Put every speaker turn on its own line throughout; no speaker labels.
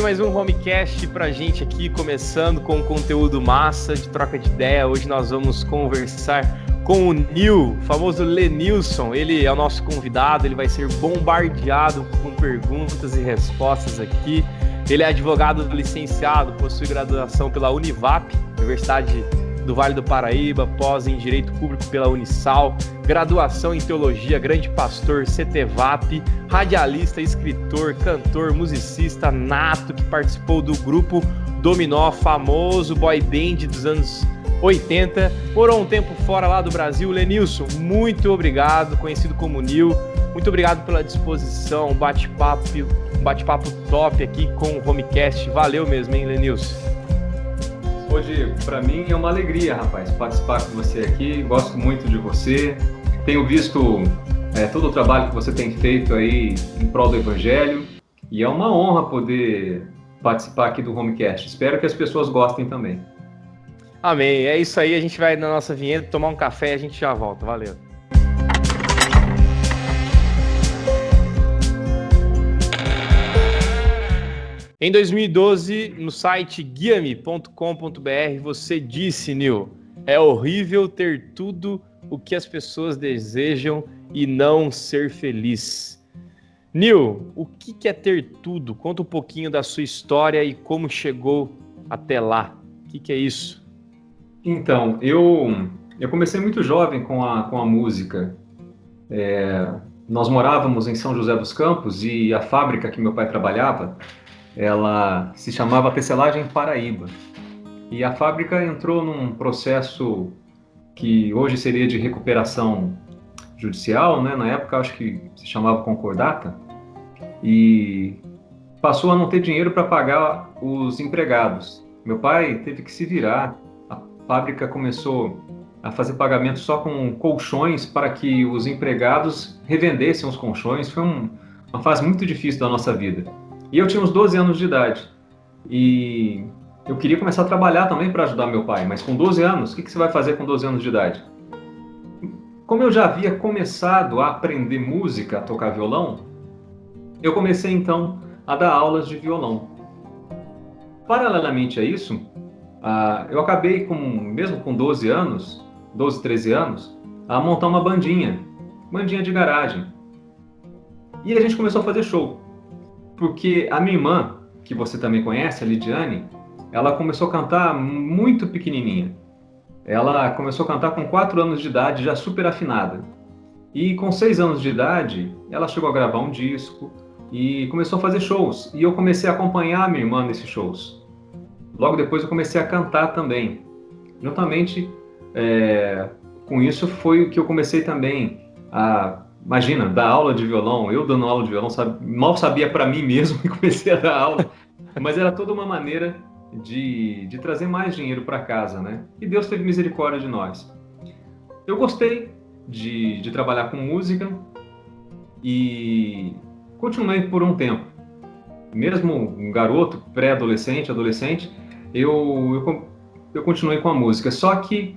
mais um Homecast pra gente aqui, começando com conteúdo massa, de troca de ideia. Hoje nós vamos conversar com o Nil, famoso Lenilson. Ele é o nosso convidado, ele vai ser bombardeado com perguntas e respostas aqui. Ele é advogado licenciado, possui graduação pela Univap, Universidade do Vale do Paraíba, pós em Direito Público pela Unisal, graduação em Teologia, grande pastor, CTVAP, radialista, escritor, cantor, musicista nato, que participou do grupo Dominó, famoso boy band dos anos 80, morou um tempo fora lá do Brasil. Lenilson, muito obrigado, conhecido como Nil, muito obrigado pela disposição, um bate-papo top aqui com o Homecast, valeu mesmo, hein, Lenilson?
Hoje, para mim, é uma alegria, rapaz, participar com você aqui. Gosto muito de você. Tenho visto todo o trabalho que você tem feito aí em prol do Evangelho. E é uma honra poder participar aqui do Homecast. Espero que as pessoas gostem também.
Amém. É isso aí. A gente vai na nossa vinheta tomar um café e a gente já volta. Valeu. Em 2012, no site guiame.com.br, você disse, Nil, é horrível ter tudo o que as pessoas desejam e não ser feliz. Nil, o que é ter tudo? Conta um pouquinho da sua história e como chegou até lá. O que é isso?
Então, eu comecei muito jovem com a música. Nós morávamos em São José dos Campos e a fábrica que meu pai trabalhava, ela se chamava Tecelagem Paraíba. E a fábrica entrou num processo que hoje seria de recuperação judicial, né? Na época acho que se chamava concordata, e passou a não ter dinheiro para pagar os empregados. Meu pai teve que se virar, a fábrica começou a fazer pagamento só com colchões para que os empregados revendessem os colchões. Foi uma fase muito difícil da nossa vida. E eu tinha uns 12 anos de idade. E eu queria começar a trabalhar também para ajudar meu pai. Mas com 12 anos, o que você vai fazer com 12 anos de idade? Como eu já havia começado a aprender música, a tocar violão, eu comecei então a dar aulas de violão. Paralelamente a isso, eu acabei, mesmo com 12 anos, 12, 13 anos, a montar uma bandinha de garagem. E a gente começou a fazer show. Porque a minha irmã, que você também conhece, a Lidiane, ela começou a cantar muito pequenininha. Ela começou a cantar com 4 anos de idade, já super afinada. E com 6 anos de idade, ela chegou a gravar um disco e começou a fazer shows. E eu comecei a acompanhar a minha irmã nesses shows. Logo depois eu comecei a cantar também. Juntamente com isso foi o que eu comecei também a... Imagina, dar aula de violão, eu dando aula de violão, mal sabia para mim mesmo e comecei a dar aula, mas era toda uma maneira de trazer mais dinheiro para casa, né? E Deus teve misericórdia de nós. Eu gostei de trabalhar com música e continuei por um tempo. Mesmo um garoto, pré-adolescente, adolescente, eu continuei com a música, só que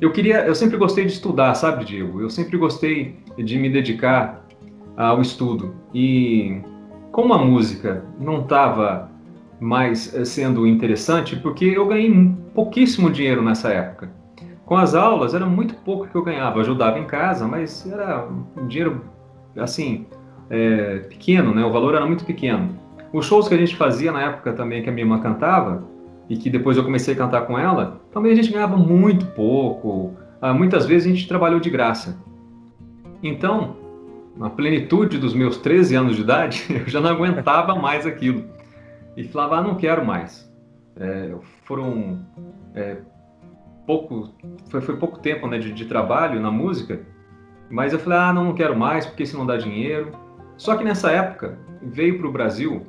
eu sempre gostei de estudar, sabe, Diego? Eu sempre gostei de me dedicar ao estudo. E como a música não estava mais sendo interessante, porque eu ganhei pouquíssimo dinheiro nessa época. Com as aulas, era muito pouco que eu ganhava. Eu ajudava em casa, mas era um dinheiro, assim, pequeno, né? O valor era muito pequeno. Os shows que a gente fazia na época também, que a minha irmã cantava, e que depois eu comecei a cantar com ela, também a gente ganhava muito pouco. Muitas vezes a gente trabalhou de graça. Então, na plenitude dos meus 13 anos de idade, eu já não aguentava mais aquilo. E falava, não quero mais. Foi pouco tempo, né, de trabalho na música, mas eu falei, não quero mais, porque isso não dá dinheiro. Só que nessa época, veio para o Brasil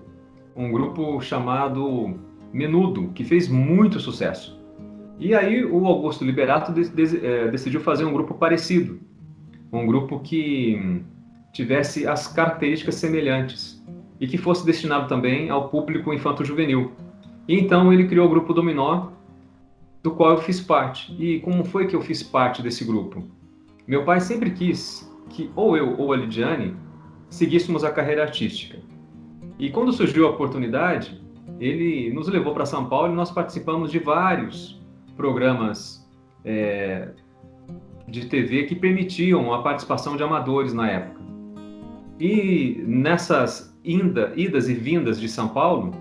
um grupo chamado Menudo, que fez muito sucesso. E aí o Augusto Liberato decidiu fazer um grupo parecido, um grupo que tivesse as características semelhantes e que fosse destinado também ao público infanto-juvenil. E então ele criou o Grupo Dominó, do qual eu fiz parte. E como foi que eu fiz parte desse grupo? Meu pai sempre quis que ou eu ou a Lidiane seguíssemos a carreira artística. E quando surgiu a oportunidade, ele nos levou para São Paulo e nós participamos de vários programas de TV que permitiam a participação de amadores na época. E nessas idas e vindas de São Paulo,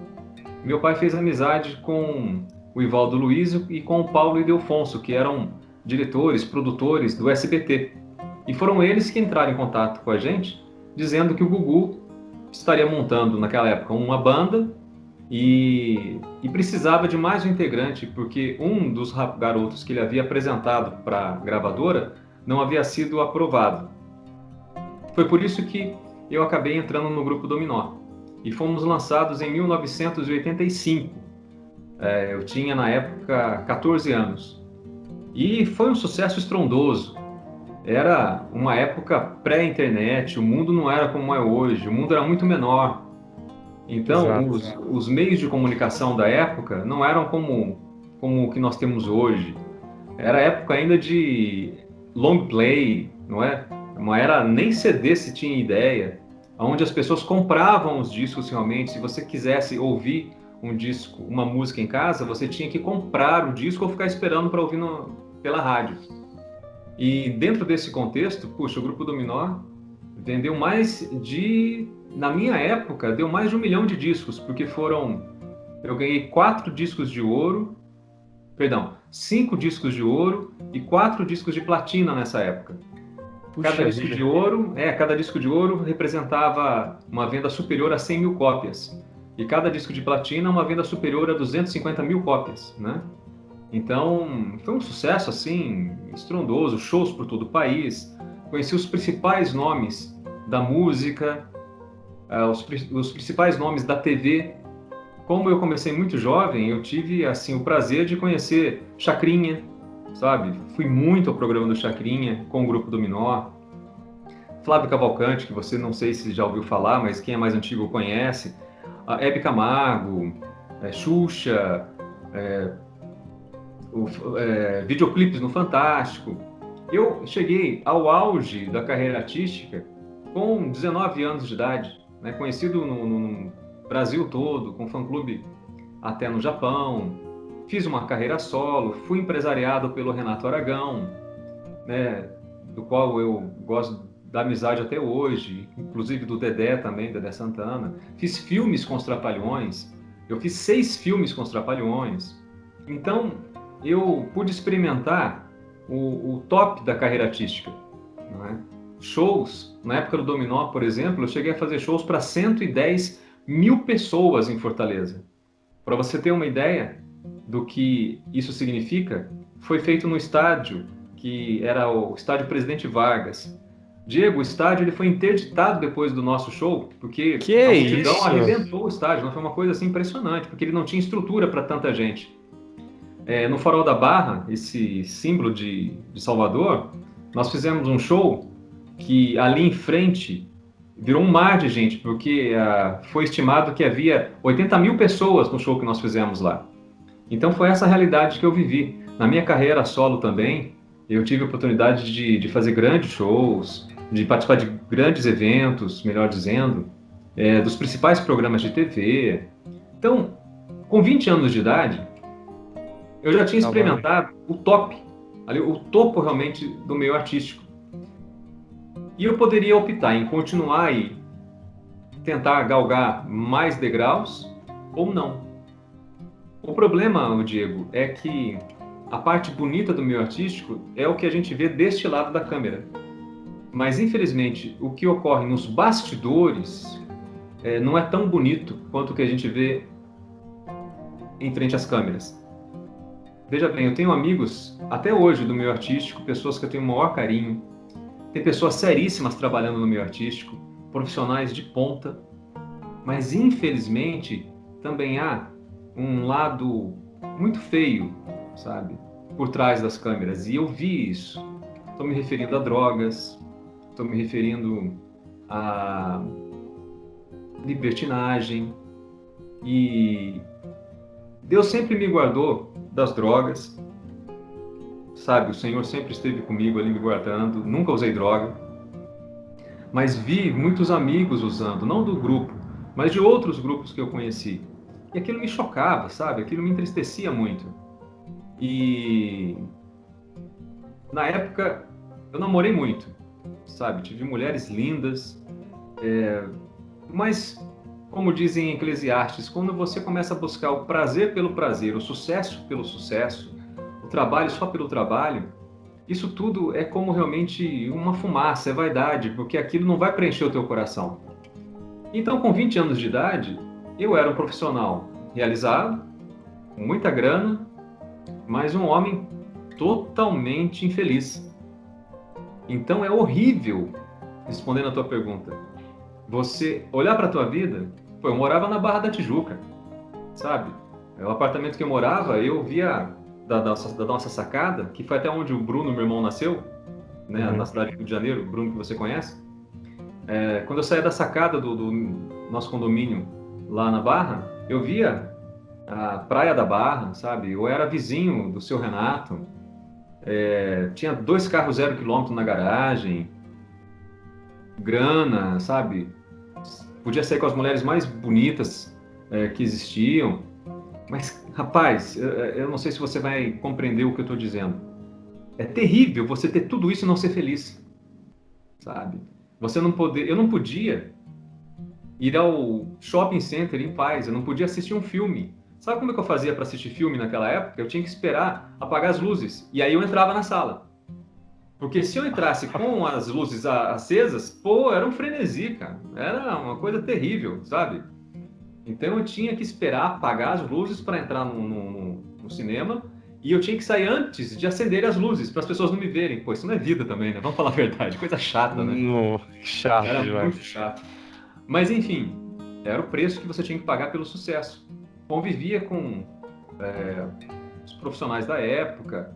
meu pai fez amizade com o Ivaldo Luizio e com o Paulo Ildefonso, que eram diretores, produtores do SBT. E foram eles que entraram em contato com a gente, dizendo que o Gugu estaria montando, naquela época, uma banda e precisava de mais um integrante, porque um dos garotos que ele havia apresentado para a gravadora não havia sido aprovado. Foi por isso que eu acabei entrando no Grupo Dominó. E fomos lançados em 1985. Eu tinha, na época, 14 anos. E foi um sucesso estrondoso. Era uma época pré-internet, o mundo não era como é hoje, o mundo era muito menor. Então, os meios de comunicação da época não eram como o que nós temos hoje. Era época ainda de long play, não é? Não era nem CD se tinha ideia, onde as pessoas compravam os discos realmente. Se você quisesse ouvir um disco, uma música em casa, você tinha que comprar o disco ou ficar esperando para ouvir pela rádio. E dentro desse contexto, puxa, o Grupo Dominó vendeu na minha época, deu mais de 1 milhão de discos, porque eu ganhei 5 discos de ouro e 4 discos de platina nessa época. Cada disco de ouro representava uma venda superior a 100 mil cópias. E cada disco de platina uma venda superior a 250 mil cópias, né? Então, foi um sucesso, assim, estrondoso, shows por todo o país. Conheci os principais nomes da música, os principais nomes da TV. Como eu comecei muito jovem, eu tive, assim, o prazer de conhecer Chacrinha, sabe? Fui muito ao programa do Chacrinha, com o Grupo Dominó. Flávio Cavalcante, que você não sei se já ouviu falar, mas quem é mais antigo conhece. A Hebe Camargo, Xuxa, videoclipes no Fantástico. Eu cheguei ao auge da carreira artística com 19 anos de idade, né? Conhecido no Brasil todo, com fã-clube até no Japão. Fiz uma carreira solo, fui empresariado pelo Renato Aragão, né, do qual eu gosto da amizade até hoje, inclusive do Dedé também, Dedé Santana. Fiz filmes com os Trapalhões, eu fiz 6 filmes com os Trapalhões. Então, eu pude experimentar o top da carreira artística, não é? Shows, na época do Dominó, por exemplo, eu cheguei a fazer shows para 110 mil pessoas em Fortaleza. Para você ter uma ideia do que isso significa, foi feito no estádio, que era o estádio Presidente Vargas. Diego, o estádio ele foi interditado depois do nosso show, porque a multidão arrebentou o estádio. Não foi uma coisa assim impressionante, porque ele não tinha estrutura para tanta gente. No Farol da Barra, esse símbolo de Salvador, nós fizemos um show que ali em frente virou um mar de gente, porque foi estimado que havia 80 mil pessoas no show que nós fizemos lá. Então foi essa realidade que eu vivi. Na minha carreira solo também, eu tive a oportunidade de fazer grandes shows, de participar de grandes eventos, melhor dizendo, dos principais programas de TV. Então, com 20 anos de idade, eu já tinha experimentado o top, o topo realmente do meio artístico. E eu poderia optar em continuar e tentar galgar mais degraus ou não. O problema, Diego, é que a parte bonita do meio artístico é o que a gente vê deste lado da câmera. Mas, infelizmente, o que ocorre nos bastidores não é tão bonito quanto o que a gente vê em frente às câmeras. Veja bem, eu tenho amigos, até hoje, do meio artístico, pessoas que eu tenho o maior carinho. Tem pessoas seríssimas trabalhando no meio artístico, profissionais de ponta. Mas, infelizmente, também há um lado muito feio, sabe, por trás das câmeras. E eu vi isso. Estou me referindo a drogas, estou me referindo a libertinagem. E Deus sempre me guardou das drogas, sabe? O Senhor sempre esteve comigo ali me guardando, nunca usei droga. Mas vi muitos amigos usando, não do grupo, mas de outros grupos que eu conheci. E aquilo me chocava, sabe? Aquilo me entristecia muito. E na época eu namorei muito, sabe? Tive mulheres lindas, mas como dizem em Eclesiastes, quando você começa a buscar o prazer pelo prazer, o sucesso pelo sucesso, o trabalho só pelo trabalho, isso tudo é como realmente uma fumaça, é vaidade, porque aquilo não vai preencher o teu coração. Então, com 20 anos de idade, eu era um profissional realizado, com muita grana, mas um homem totalmente infeliz. Então, é horrível, respondendo a tua pergunta, você olhar para a tua vida. Pô, eu morava na Barra da Tijuca, sabe? O apartamento que eu morava, eu via da nossa sacada, que foi até onde o Bruno, meu irmão, nasceu, né, na cidade do Rio de Janeiro, o Bruno que você conhece. Quando eu saía da sacada do nosso condomínio lá na Barra, eu via a Praia da Barra, sabe? Eu era vizinho do seu Renato, tinha 2 carros 0 quilômetro na garagem, grana, sabe? Podia sair com as mulheres mais bonitas que existiam. Mas, rapaz, eu não sei se você vai compreender o que eu estou dizendo. É terrível você ter tudo isso e não ser feliz, sabe? Eu não podia ir ao shopping center em paz, eu não podia assistir um filme. Sabe como é que eu fazia para assistir filme naquela época? Eu tinha que esperar apagar as luzes, e aí eu entrava na sala. Porque se eu entrasse com as luzes acesas, pô, era um frenesi, cara. Era uma coisa terrível, sabe? Então eu tinha que esperar apagar as luzes para entrar no cinema, e eu tinha que sair antes de acender as luzes, para as pessoas não me verem. Pô, isso não é vida também, né? Vamos falar a verdade, coisa chata, né?
Chato
Era
demais.
muito chato. Mas enfim, era o preço que você tinha que pagar pelo sucesso. Convivia com os profissionais da época.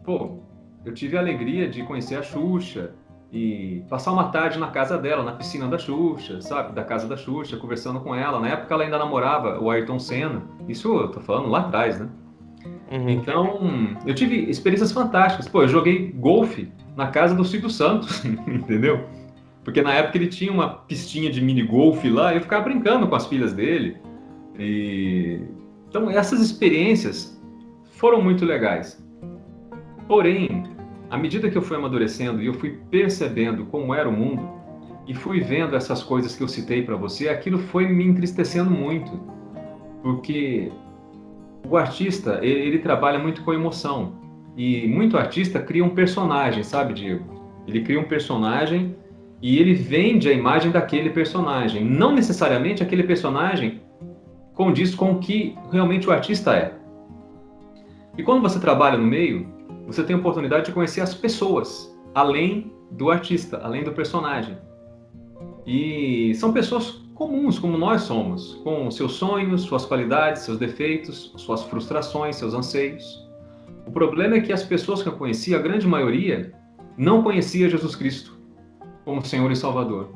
Pô, eu tive a alegria de conhecer a Xuxa e passar uma tarde na casa dela, na piscina da Xuxa, sabe? Da casa da Xuxa, conversando com ela. Na época ela ainda namorava o Ayrton Senna. Isso eu tô falando lá atrás, né? Então, eu tive experiências fantásticas. Pô, eu joguei golfe na casa do Silvio Santos, entendeu? Porque na época ele tinha uma pistinha de mini golfe lá e eu ficava brincando com as filhas dele. Então, essas experiências foram muito legais. Porém, à medida que eu fui amadurecendo e eu fui percebendo como era o mundo e fui vendo essas coisas que eu citei para você, aquilo foi me entristecendo muito, porque o artista, ele trabalha muito com emoção e muito artista cria um personagem, sabe, Diego? Ele cria um personagem e ele vende a imagem daquele personagem. Não necessariamente aquele personagem condiz com o que realmente o artista é. E quando você trabalha no meio, você tem a oportunidade de conhecer as pessoas, além do artista, além do personagem. E são pessoas comuns, como nós somos, com seus sonhos, suas qualidades, seus defeitos, suas frustrações, seus anseios. O problema é que as pessoas que eu conheci, a grande maioria, não conhecia Jesus Cristo como Senhor e Salvador.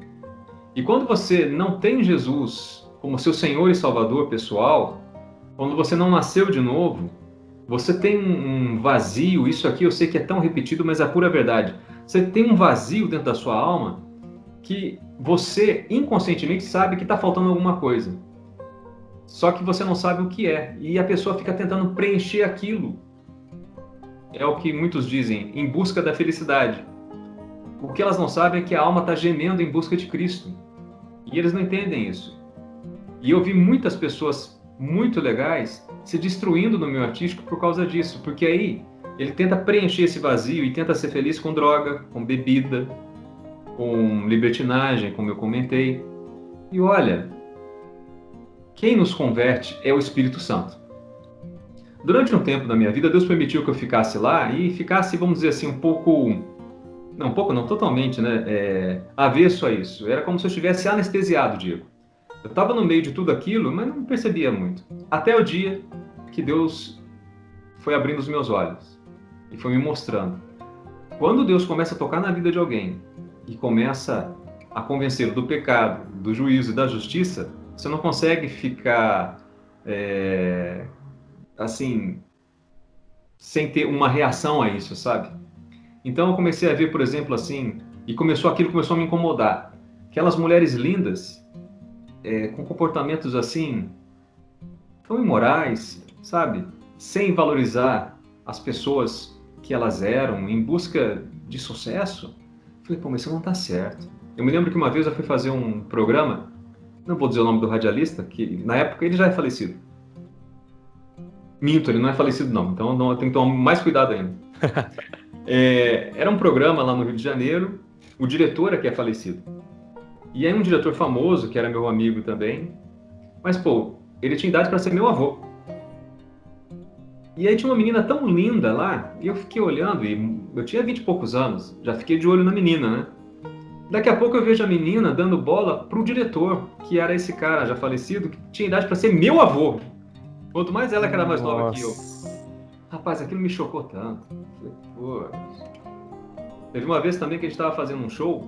E quando você não tem Jesus como seu Senhor e Salvador pessoal, quando você não nasceu de novo, você tem um vazio. Isso aqui eu sei que é tão repetido, mas é a pura verdade. Você tem um vazio dentro da sua alma que você inconscientemente sabe que está faltando alguma coisa. Só que você não sabe o que é. E a pessoa fica tentando preencher aquilo. É o que muitos dizem, em busca da felicidade. O que elas não sabem é que a alma está gemendo em busca de Cristo. E eles não entendem isso. E eu vi muitas pessoas muito legais se destruindo no meio artístico por causa disso. Porque aí ele tenta preencher esse vazio e tenta ser feliz com droga, com bebida, com libertinagem, como eu comentei. E olha, quem nos converte é o Espírito Santo. Durante um tempo da minha vida, Deus permitiu que eu ficasse lá e ficasse, vamos dizer assim, não, totalmente, né, avesso a isso. Era como se eu estivesse anestesiado, Diego. Eu estava no meio de tudo aquilo, mas não percebia muito. Até o dia que Deus foi abrindo os meus olhos e foi me mostrando. Quando Deus começa a tocar na vida de alguém e começa a convencê-lo do pecado, do juízo e da justiça, você não consegue ficar assim, sem ter uma reação a isso, sabe? Então eu comecei a ver, por exemplo, assim, e aquilo começou a me incomodar. Aquelas mulheres lindas, com comportamentos assim, tão imorais, sabe? Sem valorizar as pessoas que elas eram, em busca de sucesso. Falei, pô, mas isso não tá certo. Eu me lembro que uma vez eu fui fazer um programa, não vou dizer o nome do radialista, que na época ele já é falecido. Minto, ele não é falecido não, então eu tenho que tomar mais cuidado ainda. Era um programa lá no Rio de Janeiro, o diretor aqui é falecido. E aí um diretor famoso, que era meu amigo também, mas pô, ele tinha idade para ser meu avô. E aí tinha uma menina tão linda lá, e eu fiquei olhando, e eu tinha 20 e poucos anos, já fiquei de olho na menina, né? Daqui a pouco eu vejo a menina dando bola pro diretor, que era esse cara já falecido, que tinha idade para ser meu avô. Quanto mais ela que era mais nova que eu. Rapaz, aquilo me chocou tanto. Falei, pô. Teve uma vez também que a gente estava fazendo um show,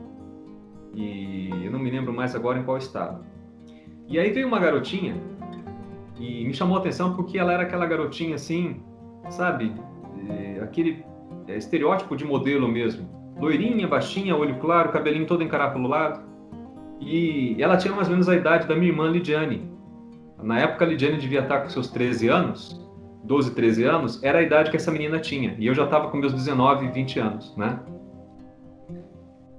e eu não me lembro mais agora em qual estado. E aí veio uma garotinha, e me chamou a atenção porque ela era aquela garotinha assim, sabe? Aquele estereótipo de modelo mesmo. Loirinha, baixinha, olho claro, cabelinho todo encaracolado. E ela tinha mais ou menos a idade da minha irmã Lidiane. Na época a Lidiane devia estar com seus 13 anos, 12, 13 anos, era a idade que essa menina tinha. E eu já estava com meus 19, 20 anos, né?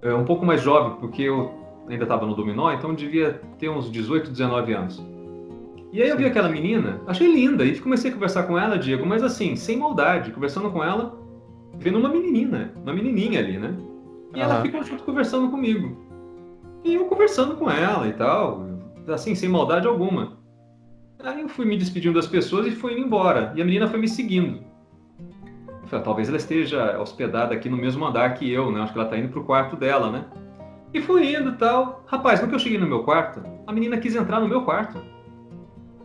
Um pouco mais jovem, porque eu ainda estava no dominó, então eu devia ter uns 18, 19 anos. E aí eu vi aquela menina, achei linda, e comecei a conversar com ela, Diego, mas assim, sem maldade, conversando com ela, vendo uma menininha ali, né? E ela ficou junto conversando comigo. E eu conversando com ela e tal, assim, sem maldade alguma. Aí eu fui me despedindo das pessoas e fui indo embora. E a menina foi me seguindo. Eu falei, talvez ela esteja hospedada aqui no mesmo andar que eu, né? Acho que ela tá indo pro quarto dela, né? E fui indo e tal. Rapaz, no que eu cheguei no meu quarto, a menina quis entrar no meu quarto.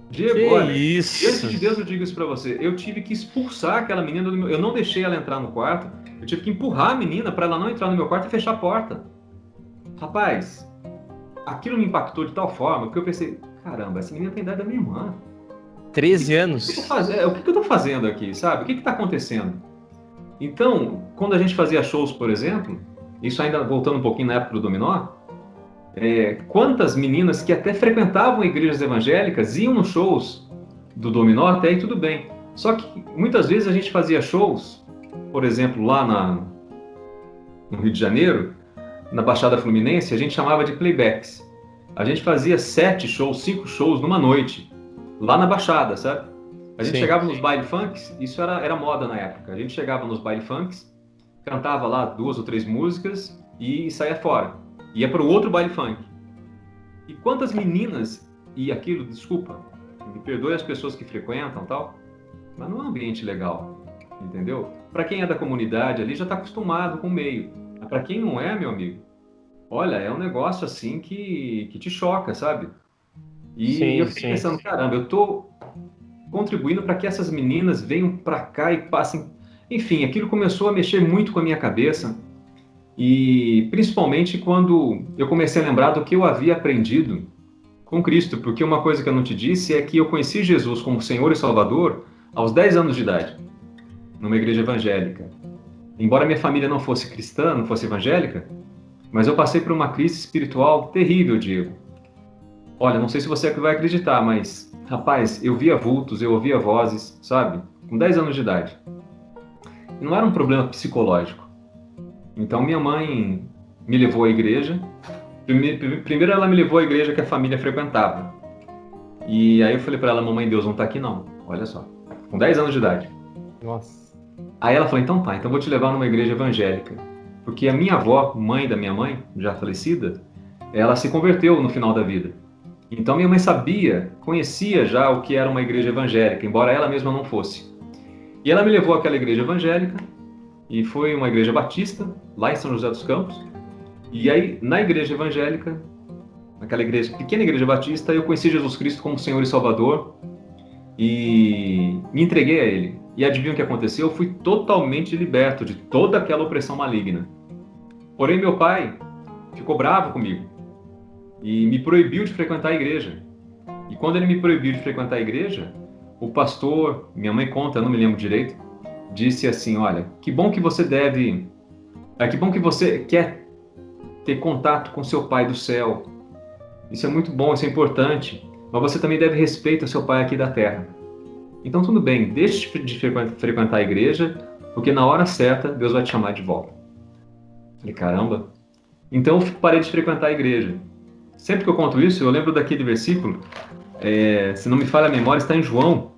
Diego, olha, diante de Deus eu digo isso pra você. Eu tive que expulsar aquela menina do meu... Eu não deixei ela entrar no quarto. Eu tive que empurrar a menina para ela não entrar no meu quarto e fechar a porta. Rapaz, aquilo me impactou de tal forma que eu pensei, caramba, essa menina tem idade da minha irmã.
13 anos.
O que eu tô fazendo aqui, sabe? O que tá acontecendo? Então, quando a gente fazia shows, por exemplo, isso ainda voltando um pouquinho na época do Dominó, quantas meninas que até frequentavam igrejas evangélicas iam nos shows do Dominó, até aí tudo bem. Só que muitas vezes a gente fazia shows, por exemplo, lá no Rio de Janeiro, na Baixada Fluminense, a gente chamava de playbacks. A gente fazia 7 shows, 5 shows numa noite, lá na Baixada, sabe? A gente chegava nos baile funks, isso era moda na época. A gente chegava nos baile funks, cantava lá 2 ou 3 músicas e saía fora. Ia para o outro baile funk. E quantas meninas, e aquilo, desculpa, me perdoe as pessoas que frequentam e tal, mas não é um ambiente legal, entendeu? Para quem é da comunidade ali já está acostumado com o meio. Mas para quem não é, meu amigo, olha, é um negócio assim que te choca, sabe? E eu fiquei pensando, caramba, eu tô contribuindo para que essas meninas venham para cá e passem... Enfim, aquilo começou a mexer muito com a minha cabeça, e principalmente quando eu comecei a lembrar do que eu havia aprendido com Cristo, porque uma coisa que eu não te disse é que eu conheci Jesus como Senhor e Salvador aos 10 anos de idade, numa igreja evangélica. Embora minha família não fosse cristã, não fosse evangélica, mas eu passei por uma crise espiritual terrível, Diego. Olha, não sei se você vai acreditar, mas, rapaz, eu via vultos, eu ouvia vozes, sabe? Com 10 anos de idade. E não era um problema psicológico. Então minha mãe me levou à igreja. Primeiro ela me levou à igreja que a família frequentava. E aí eu falei para ela, mamãe, Deus não tá aqui não. Olha só, com 10 anos de idade.
Nossa.
Aí ela falou, então tá, então vou te levar numa igreja evangélica. Porque a minha avó, mãe da minha mãe, já falecida, ela se converteu no final da vida. Então minha mãe sabia, conhecia já o que era uma igreja evangélica, embora ela mesma não fosse. E ela me levou àquela igreja evangélica, e foi uma igreja batista, lá em São José dos Campos. E aí, na igreja evangélica, naquela igreja, pequena igreja batista, eu conheci Jesus Cristo como Senhor e Salvador e me entreguei a Ele. E adivinha o que aconteceu? Eu fui totalmente liberto de toda aquela opressão maligna. Porém, meu pai ficou bravo comigo e me proibiu de frequentar a igreja. E quando ele me proibiu de frequentar a igreja, o pastor, minha mãe conta, eu não me lembro direito, disse assim, olha, que bom que você quer ter contato com seu Pai do céu. Isso é muito bom, isso é importante. mas você também deve respeito ao seu pai aqui da terra. Então tudo bem, deixe de frequentar a igreja, porque na hora certa Deus vai te chamar de volta. Falei, caramba. Então eu parei de frequentar a igreja. Sempre que eu conto isso, eu lembro daquele versículo, se não me falha a memória, está em João.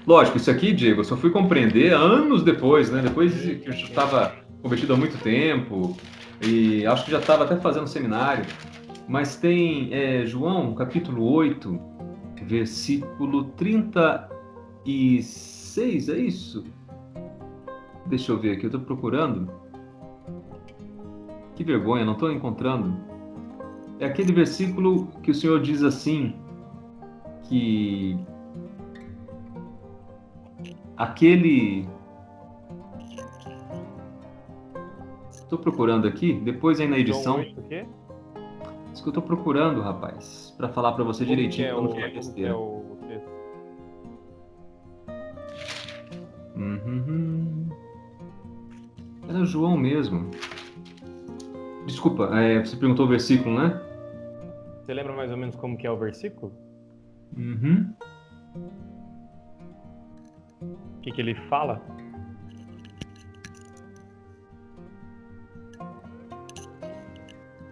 Lógico, isso aqui, Diego, eu só fui compreender anos depois, né? Depois que eu já estava convertido há muito tempo, e acho que já estava até fazendo seminário. Mas tem João, capítulo 8, versículo 36, é isso? Deixa eu ver aqui, eu estou procurando. Que vergonha, não estou encontrando. É aquele versículo que o Senhor diz assim, que aquele... Estou procurando aqui, depois aí na edição...
João 8, o quê?
Isso que eu estou procurando, rapaz, para falar para você direitinho, para não falar
Que
besteira.
é o texto?
Era João mesmo. Desculpa, você perguntou o versículo, né?
Você lembra mais ou menos como que é o versículo? O que ele fala?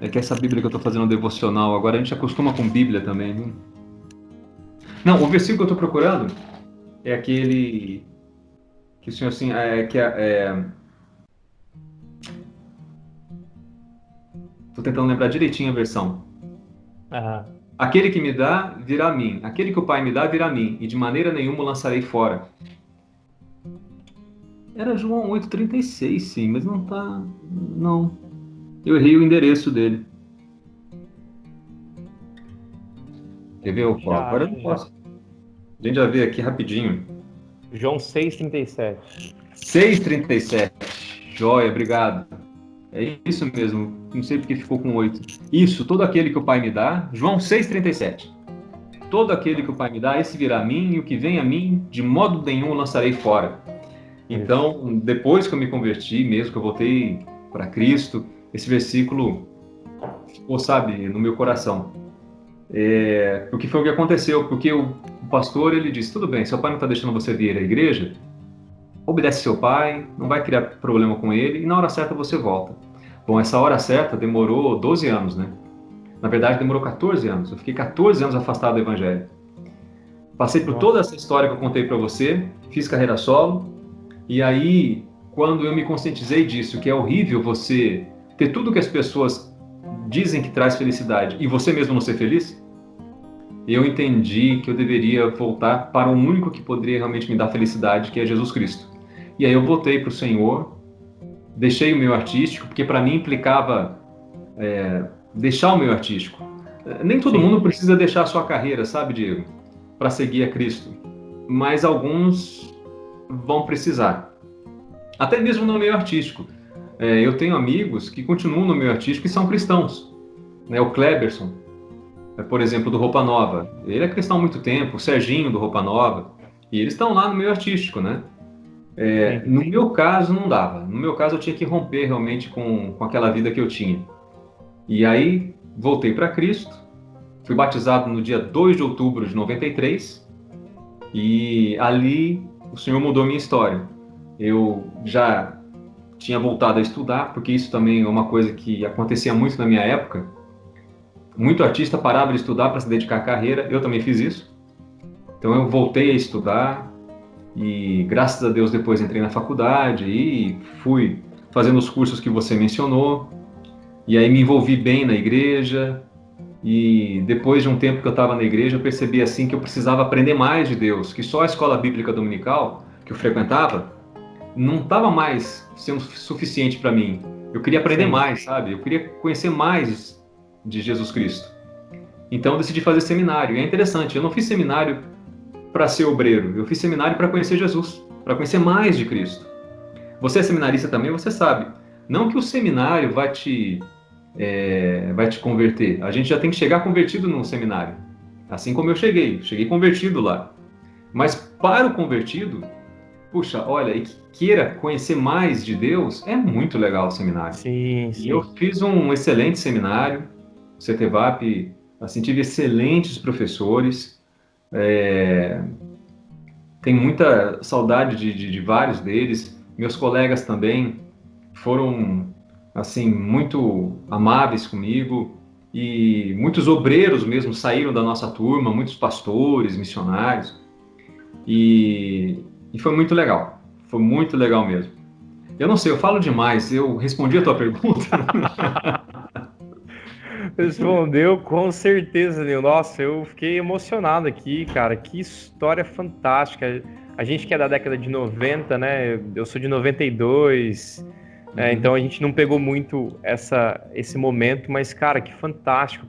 É que essa Bíblia que eu estou fazendo devocional, agora a gente acostuma com Bíblia também, viu? Não, o versículo que eu estou procurando é aquele que o Senhor assim, Estou tentando lembrar direitinho a versão. Aquele que me dá, virá a mim. Aquele que o Pai me dá, virá a mim. E de maneira nenhuma o lançarei fora. Era João 8,36, sim, mas não tá... Não. Eu errei o endereço dele. Quer ver o qual? Agora eu não posso. A gente já vê aqui rapidinho.
João 6,37.
6,37. Joia, obrigado. É isso mesmo. Não sei porque ficou com 8. Isso, todo aquele que o Pai me dá. João 6,37. Todo aquele que o Pai me dá, esse virá a mim, e o que vem a mim, de modo nenhum o lançarei fora. Então, depois que eu me converti, mesmo que eu voltei para Cristo, esse versículo ficou, sabe, no meu coração. Porque foi o que aconteceu, porque o pastor, ele disse, tudo bem, seu pai não está deixando você vir à igreja, obedece seu pai, não vai criar problema com ele, e na hora certa você volta. Bom, essa hora certa demorou 12 anos, né? Na verdade, demorou 14 anos. Eu fiquei 14 anos afastado do evangelho. Passei por toda essa história que eu contei para você, fiz carreira solo, e aí, quando eu me conscientizei disso, que é horrível você ter tudo que as pessoas dizem que traz felicidade e você mesmo não ser feliz, eu entendi que eu deveria voltar para o único que poderia realmente me dar felicidade, que é Jesus Cristo. E aí eu voltei para o Senhor, deixei o meu artístico, porque para mim implicava deixar o meu artístico. Nem todo mundo precisa deixar a sua carreira, sabe, Diego, para seguir a Cristo. Mas alguns vão precisar. Até mesmo no meio artístico. Eu tenho amigos que continuam no meio artístico e são cristãos. O Kleberson, por exemplo, do Roupa Nova. Ele é cristão há muito tempo, o Serginho do Roupa Nova. E eles estão lá no meio artístico, né? No meu caso, não dava. No meu caso, eu tinha que romper realmente com aquela vida que eu tinha. E aí, voltei para Cristo. Fui batizado no dia 2 de outubro de 93. E ali, o Senhor mudou minha história. Eu já tinha voltado a estudar, porque isso também é uma coisa que acontecia muito na minha época. Muito artista parava de estudar para se dedicar à carreira. Eu também fiz isso. Então eu voltei a estudar e, graças a Deus, depois entrei na faculdade e fui fazendo os cursos que você mencionou. E aí me envolvi bem na igreja. E depois de um tempo que eu estava na igreja, eu percebi assim que eu precisava aprender mais de Deus, que só a escola bíblica dominical que eu frequentava não estava mais sendo suficiente para mim. Eu queria aprender mais, sabe? Eu queria conhecer mais de Jesus Cristo. Então eu decidi fazer seminário. E é interessante, eu não fiz seminário para ser obreiro, eu fiz seminário para conhecer Jesus, para conhecer mais de Cristo. Você é seminarista também, você sabe. Não que o seminário vai te converter. A gente já tem que chegar convertido no seminário. Assim como eu cheguei convertido lá. Mas para o convertido, puxa, olha, e que queira conhecer mais de Deus, é muito legal o seminário.
Sim.
E eu fiz um excelente seminário, o CETEVAP Assim, tive excelentes professores. É, tenho muita saudade de vários deles. Meus colegas também foram, assim, muito amáveis comigo. E muitos obreiros mesmo saíram da nossa turma, muitos pastores, missionários. E, e foi muito legal. Foi muito legal mesmo. Eu não sei, eu falo demais. Eu respondi a tua pergunta?
Respondeu com certeza, Nil. Nossa, eu fiquei emocionado aqui, cara. Que história fantástica. A gente que é da década de 90, né? Eu sou de 92, então a gente não pegou muito esse momento, mas, cara, que fantástico.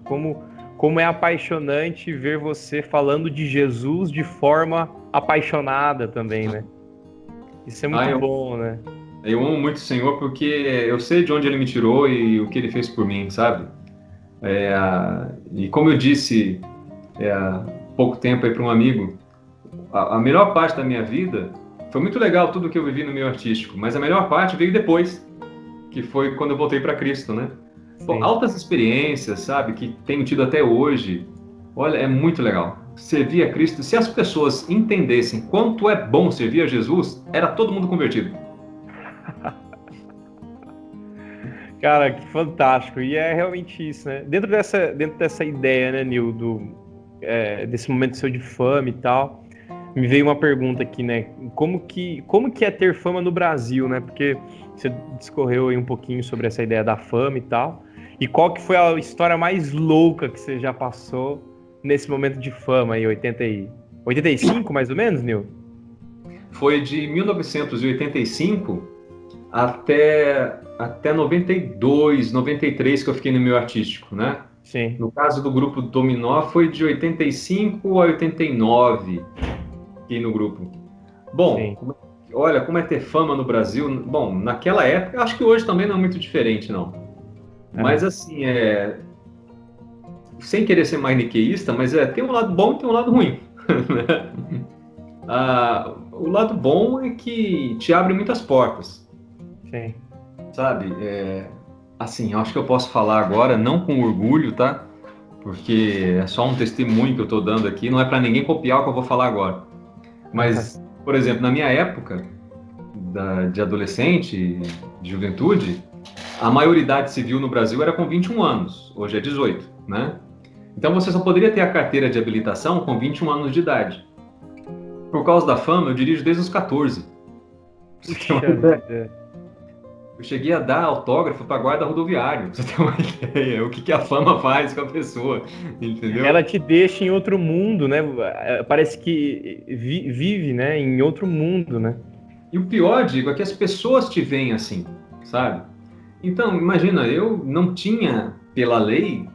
Como é apaixonante ver você falando de Jesus de forma apaixonada também, né? Isso é
Ah,
muito bom, né?
eu amo muito o Senhor porque eu sei de onde Ele me tirou e o que Ele fez por mim, sabe? E como eu disse há pouco tempo aí para um amigo, a melhor parte da minha vida foi muito legal tudo que eu vivi no meio artístico, mas a melhor parte veio depois, que foi quando eu voltei para Cristo, né? Bom,
Sim.
altas experiências, sabe, que tenho tido até hoje. Olha, é muito legal. Servir a Cristo, se as pessoas entendessem quanto é bom servir a Jesus, era todo mundo convertido.
Cara, que fantástico. E é realmente isso, né? Dentro dessa ideia, né, Nil, desse momento seu de fama e tal, me veio uma pergunta aqui, né? Como que é ter fama no Brasil, né? Porque você discorreu aí um pouquinho sobre essa ideia da fama e tal. E qual que foi a história mais louca que você já passou nesse momento de fama aí, 85, mais ou menos, Nil?
Foi de 1985 até 92, 93 que eu fiquei no meio artístico, né?
Sim,
No caso do grupo Dominó, foi de 85 a 89, fiquei no grupo. Bom,
sim.
olha, como é ter fama no Brasil. Bom, naquela época, acho que hoje também não é muito diferente, não. Mas
Aham.
assim, sem querer ser maniqueísta, mas tem um lado bom e tem um lado ruim. Né? O lado bom é que te abre muitas portas,
Sim.
sabe? Assim, eu acho que eu posso falar agora, não com orgulho, tá? Porque é só um testemunho que eu estou dando aqui, não é para ninguém copiar o que eu vou falar agora. Mas, por exemplo, na minha época de adolescente, de juventude, a maioridade civil no Brasil era com 21 anos, hoje é 18, né? Então você só poderia ter a carteira de habilitação com 21 anos de idade. Por causa da fama, eu dirijo desde os 14. Pra você ter uma
Puxa
ideia.
vida.
Eu cheguei a dar autógrafo para guarda rodoviário, pra você ter uma ideia. O que a fama faz com a pessoa,
Ela
entendeu?
te deixa em outro mundo, né? Parece que vive, né, em outro mundo, né?
E o pior, digo, é que as pessoas te veem assim, sabe? Então, imagina, eu não tinha, pela lei,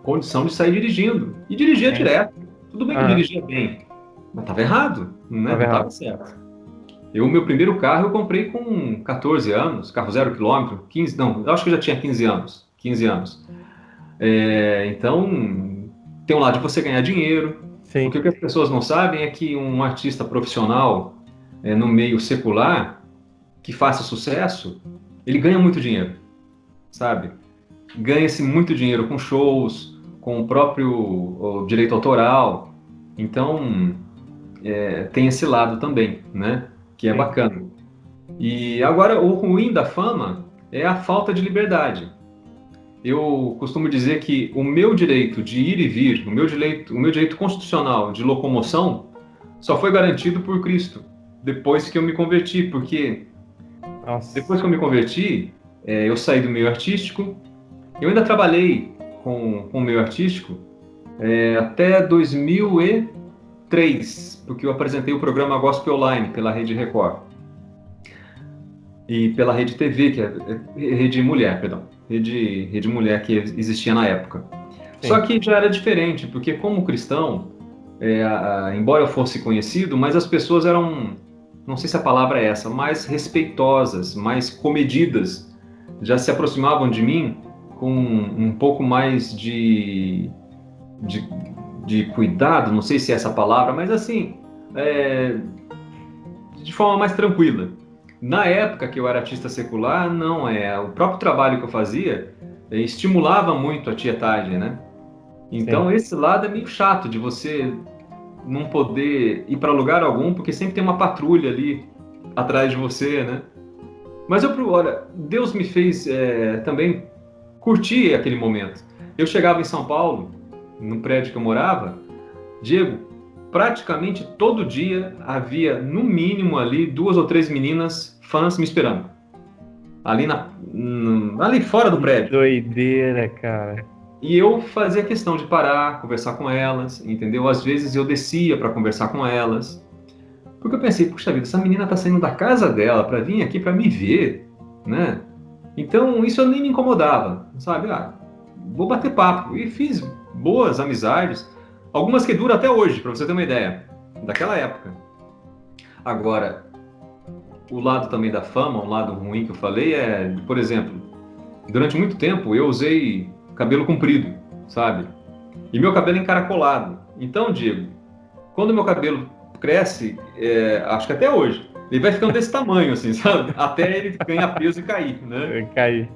condição de sair dirigindo. E dirigia
Sim.
direto. Tudo bem que eu
Aham.
dirigia bem, mas estava errado, né?
Tava
Não estava
errado.
certo. Meu primeiro carro eu comprei com 14 anos, carro 0 km, 15, não, eu acho que eu já tinha 15 anos. 15 anos. Então, tem um lado de você ganhar dinheiro, porque o
Sim.
que as pessoas não sabem é que um artista profissional no meio secular que faça sucesso, ele ganha muito dinheiro, sabe? Ganha-se muito dinheiro com shows, com o próprio direito autoral. Então, tem esse lado também, né? Que é
Sim.
bacana. E agora, o ruim da fama é a falta de liberdade. Eu costumo dizer que o meu direito de ir e vir, o meu direito constitucional de locomoção, só foi garantido por Cristo, depois que eu me converti, porque
Nossa.
depois que eu me converti, eu saí do meio artístico. Eu ainda trabalhei com o meio artístico até 2003, porque eu apresentei o programa Gospel Online pela Rede Record e pela Rede TV, que é Rede Mulher, perdão, Rede Mulher que existia na época. Só
Sim.
que já era diferente, porque como cristão, embora eu fosse conhecido, mas as pessoas eram, não sei se a palavra é essa, mais respeitosas, mais comedidas, já se aproximavam de mim com um pouco mais de, de cuidado, não sei se é essa palavra, mas assim, é, de forma mais tranquila. Na época que eu era artista secular, não, o próprio trabalho que eu fazia estimulava muito a tietagem, né? Então, esse lado é meio chato de você não poder ir para lugar algum, porque sempre tem uma patrulha ali atrás de você, né? Mas olha, Deus me fez também curtir aquele momento. Eu chegava em São Paulo, no prédio que eu morava, Diego, praticamente todo dia havia, no mínimo ali, 2 ou 3 meninas fãs me esperando. Ali fora do prédio.
Doideira, cara.
E eu fazia questão de parar, conversar com elas, entendeu? Às vezes eu descia para conversar com elas. Porque eu pensei, puxa vida, essa menina tá saindo da casa dela para vir aqui para me ver, né? Então isso nem me incomodava, sabe? Vou bater papo. E fiz boas amizades, algumas que duram até hoje, para você ter uma ideia, daquela época. Agora, o lado também da fama, um lado ruim que eu falei por exemplo, durante muito tempo eu usei cabelo comprido, sabe? E meu cabelo é encaracolado. Então, Diego, quando meu cabelo cresce, acho que até hoje, ele vai ficando desse tamanho, assim, sabe? Até ele ganhar peso e cair, né?
Cair.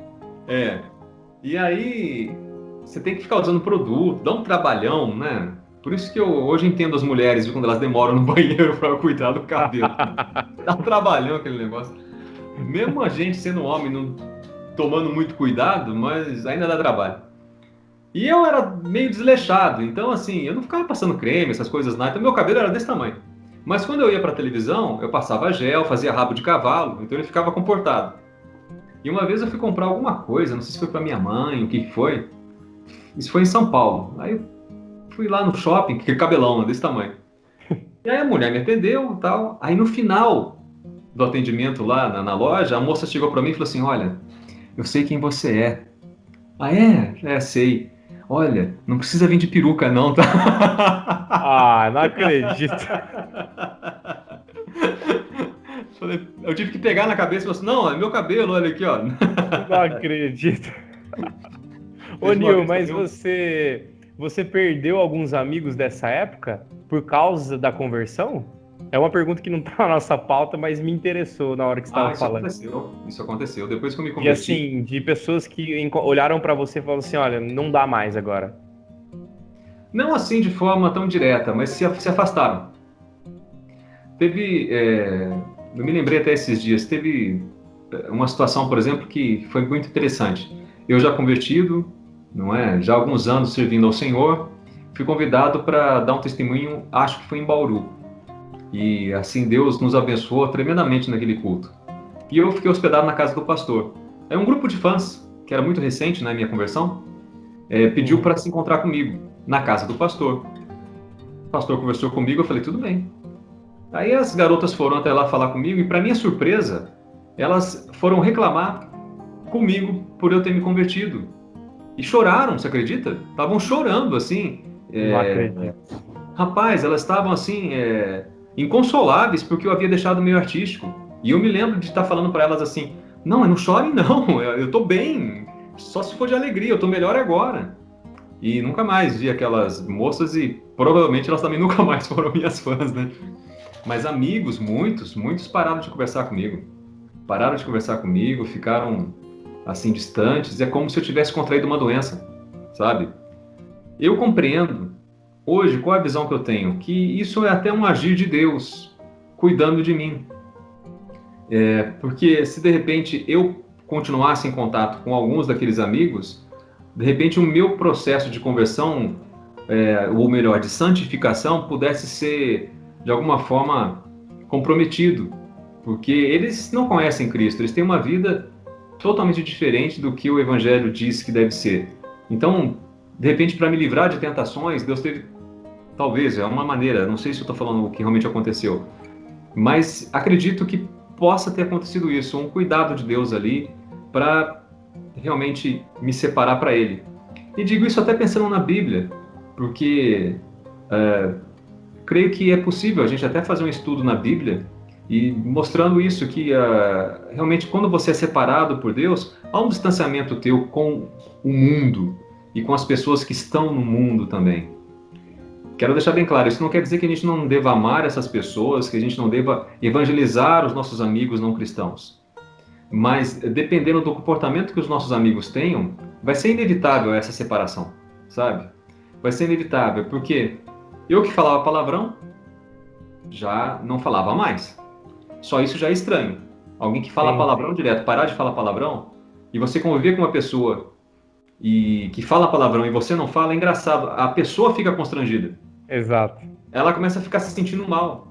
E aí, você tem que ficar usando produto, dá um trabalhão, né? Por isso que eu hoje entendo as mulheres, viu, quando elas demoram no banheiro para cuidar do cabelo. Dá um trabalhão aquele negócio. Mesmo a gente sendo homem, não tomando muito cuidado, mas ainda dá trabalho. E eu era meio desleixado, então assim, eu não ficava passando creme, essas coisas nada, então meu cabelo era desse tamanho. Mas quando eu ia para televisão, eu passava gel, fazia rabo de cavalo, então ele ficava comportado. E uma vez eu fui comprar alguma coisa, não sei se foi para minha mãe, o que foi. Isso foi em São Paulo. Aí eu fui lá no shopping, que cabelão desse tamanho. E aí a mulher me atendeu e tal. Aí no final do atendimento lá na loja, a moça chegou para mim e falou assim, olha, eu sei quem você é. Ah, sei. Olha, não precisa vir de peruca não, tá?
Não acredito.
Eu tive que pegar na cabeça e falar assim, não, é meu cabelo, olha aqui, ó.
Não acredito. Ô, Nil, mas você perdeu alguns amigos dessa época por causa da conversão? É uma pergunta que não tá na nossa pauta, mas me interessou na hora que você estava falando.
Isso aconteceu. Depois que eu me converti...
E assim, de pessoas que olharam para você e falaram assim, olha, não dá mais agora.
Não assim de forma tão direta, mas se afastaram. Eu me lembrei até esses dias, teve uma situação, por exemplo, que foi muito interessante. Eu já convertido, não é? Já há alguns anos servindo ao Senhor, fui convidado para dar um testemunho, acho que foi em Bauru. E assim Deus nos abençoou tremendamente naquele culto. E eu fiquei hospedado na casa do pastor. Aí um grupo de fãs, que era muito recente na minha conversão, pediu para se encontrar comigo na casa do pastor. O pastor conversou comigo, eu falei, tudo bem. Aí as garotas foram até lá falar comigo e, para minha surpresa, elas foram reclamar comigo por eu ter me convertido. E choraram, você acredita? Estavam chorando, assim.
Não acredito.
Rapaz, elas estavam assim, inconsoláveis porque eu havia deixado o meio artístico. E eu me lembro de estar falando para elas assim, não chorem não, eu tô bem, só se for de alegria, eu tô melhor agora. E nunca mais vi aquelas moças e provavelmente elas também nunca mais foram minhas fãs, né? Mas amigos, muitos pararam de conversar comigo. Pararam de conversar comigo, ficaram assim distantes, é como se eu tivesse contraído uma doença, sabe? Eu compreendo, hoje, qual é a visão que eu tenho? Que isso é até um agir de Deus, cuidando de mim. Porque se de repente eu continuasse em contato com alguns daqueles amigos, de repente o meu processo de conversão, ou melhor, de santificação, pudesse ser, de alguma forma, comprometido. Porque eles não conhecem Cristo, eles têm uma vida totalmente diferente do que o Evangelho diz que deve ser. Então, de repente, para me livrar de tentações, Deus teve, talvez, é uma maneira, não sei se eu estou falando o que realmente aconteceu, mas acredito que possa ter acontecido isso, um cuidado de Deus ali para realmente me separar para Ele. E digo isso até pensando na Bíblia, porque creio que é possível a gente até fazer um estudo na Bíblia e mostrando isso, que realmente quando você é separado por Deus, há um distanciamento teu com o mundo e com as pessoas que estão no mundo também. Quero deixar bem claro, isso não quer dizer que a gente não deva amar essas pessoas, que a gente não deva evangelizar os nossos amigos não cristãos. Mas, dependendo do comportamento que os nossos amigos tenham, vai ser inevitável essa separação, sabe? Vai ser inevitável, porque eu que falava palavrão, já não falava mais. Só isso já é estranho. Alguém que fala
Sim,
palavrão direto, parar de falar palavrão, e você conviver com uma pessoa e que fala palavrão e você não fala, é engraçado. A pessoa fica constrangida.
exato.
Ela começa a ficar se sentindo mal.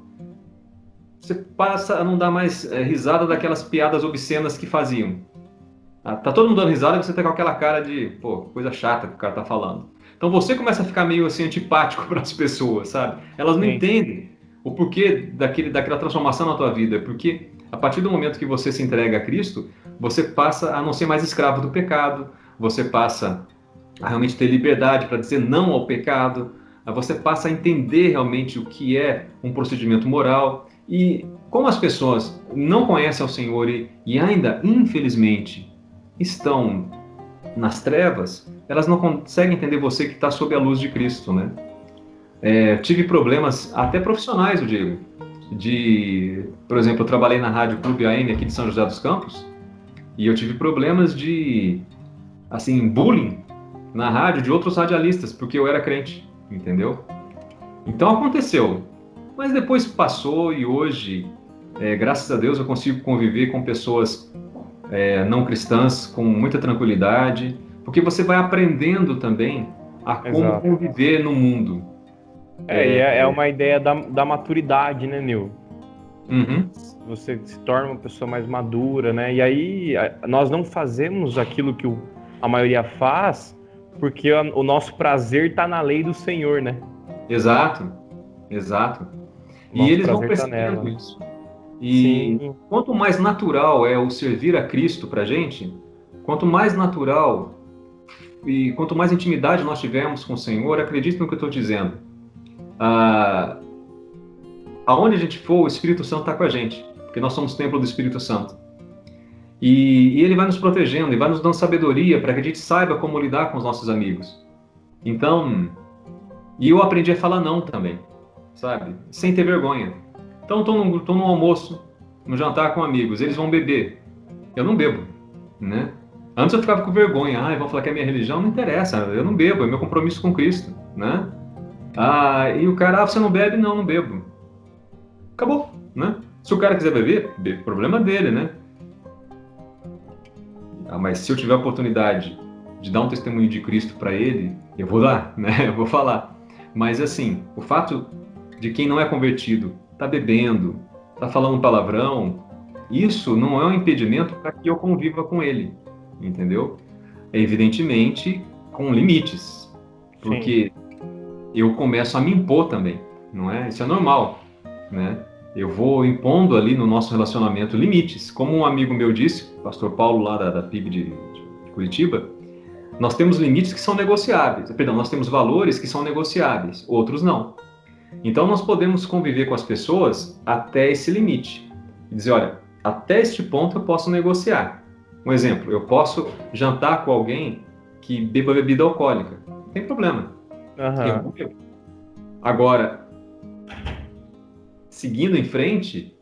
Você passa a não dar mais risada daquelas piadas obscenas que faziam. Tá todo mundo dando risada e você tá com aquela cara de, pô, coisa chata que o cara tá falando. Então você começa a ficar meio assim antipático para as pessoas, sabe? Elas não
Sim,
entendem o porquê daquela transformação na tua vida, porque a partir do momento que você se entrega a Cristo, você passa a não ser mais escravo do pecado, você passa a realmente ter liberdade para dizer não ao pecado, você passa a entender realmente o que é um procedimento moral. E como as pessoas não conhecem o Senhor e ainda, infelizmente, estão nas trevas, elas não conseguem entender você que está sob a luz de Cristo, né? Tive problemas até profissionais, eu digo. Por exemplo, eu trabalhei na Rádio Clube AM aqui de São José dos Campos e eu tive problemas de, assim, bullying na rádio de outros radialistas, porque eu era crente, entendeu? Então aconteceu. Mas depois passou e hoje, graças a Deus, eu consigo conviver com pessoas não cristãs com muita tranquilidade, porque você vai aprendendo também a como
exato.
conviver no mundo.
E é uma ideia da maturidade, né, Nil?
Uhum,
Você se torna uma pessoa mais madura, né? E aí nós não fazemos aquilo que a maioria faz, porque o nosso prazer está na lei do Senhor, né?
exato, exato.
O
E
nosso
eles vão
prazer está nela,
percebendo
né?
isso. E
Sim,
quanto mais natural é o servir a Cristo para a gente, quanto mais natural e quanto mais intimidade nós tivermos com o Senhor, acredite no que eu estou dizendo. Ah, aonde a gente for, o Espírito Santo está com a gente, porque nós somos templo do Espírito Santo. E ele vai nos protegendo e vai nos dando sabedoria para que a gente saiba como lidar com os nossos amigos. Então, e eu aprendi a falar não também, sabe? Sem ter vergonha. Então, tô no almoço, no jantar com amigos, eles vão beber. Eu não bebo, né? Antes eu ficava com vergonha, vão falar que é minha religião, não interessa, eu não bebo, é meu compromisso com Cristo, né? E o cara, você não bebe? Não, não bebo. Acabou, né? Se o cara quiser beber, problema dele, né? Mas se eu tiver a oportunidade de dar um testemunho de Cristo para ele, eu vou dar, né? Eu vou falar. Mas assim, o fato de quem não é convertido tá bebendo, tá falando palavrão, isso não é um impedimento para que eu conviva com ele, entendeu? Evidentemente com limites,
sim.
porque eu começo a me impor também, não é? Isso é normal, né? Eu vou impondo ali no nosso relacionamento limites. Como um amigo meu disse, o pastor Paulo lá da PIB de Curitiba, nós temos limites que são negociáveis. Perdão, nós temos valores que são negociáveis, outros não. Então nós podemos conviver com as pessoas até esse limite. E dizer, olha, até este ponto eu posso negociar. Um exemplo, eu posso jantar com alguém que beba bebida alcoólica. Não tem problema. Eu
Aham.
não bebo. Agora, seguindo em frente,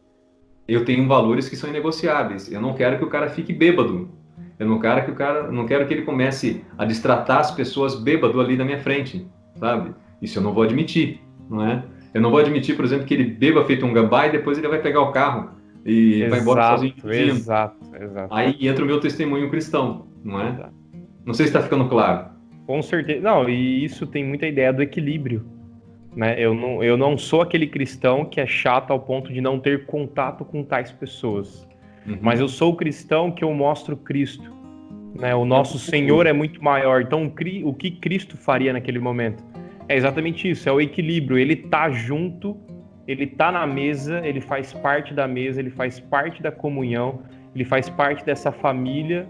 eu tenho valores que são inegociáveis. Eu não quero que o cara fique bêbado. Eu não quero que ele comece a destratar as pessoas bêbado ali na minha frente, sabe? Isso eu não vou admitir, não é? Eu não vou admitir, por exemplo, que ele beba feito um gambá e depois ele vai pegar o carro e vai embora sozinho
Exato,
dirigindo.
exato, exato,
Aí entra o meu testemunho cristão, não é?
exato.
Não sei se está ficando claro.
Com certeza. Não, e isso tem muita ideia do equilíbrio, né? Eu não sou aquele cristão que é chato ao ponto de não ter contato com tais pessoas. Mas
Uhum.
eu sou o cristão que eu mostro Cristo, né? O
É
nosso Senhor é muito maior. Então, o que Cristo faria naquele momento? É exatamente isso, é o equilíbrio. Ele tá junto, ele tá na mesa, ele faz parte da mesa, ele faz parte da comunhão, ele faz parte dessa família,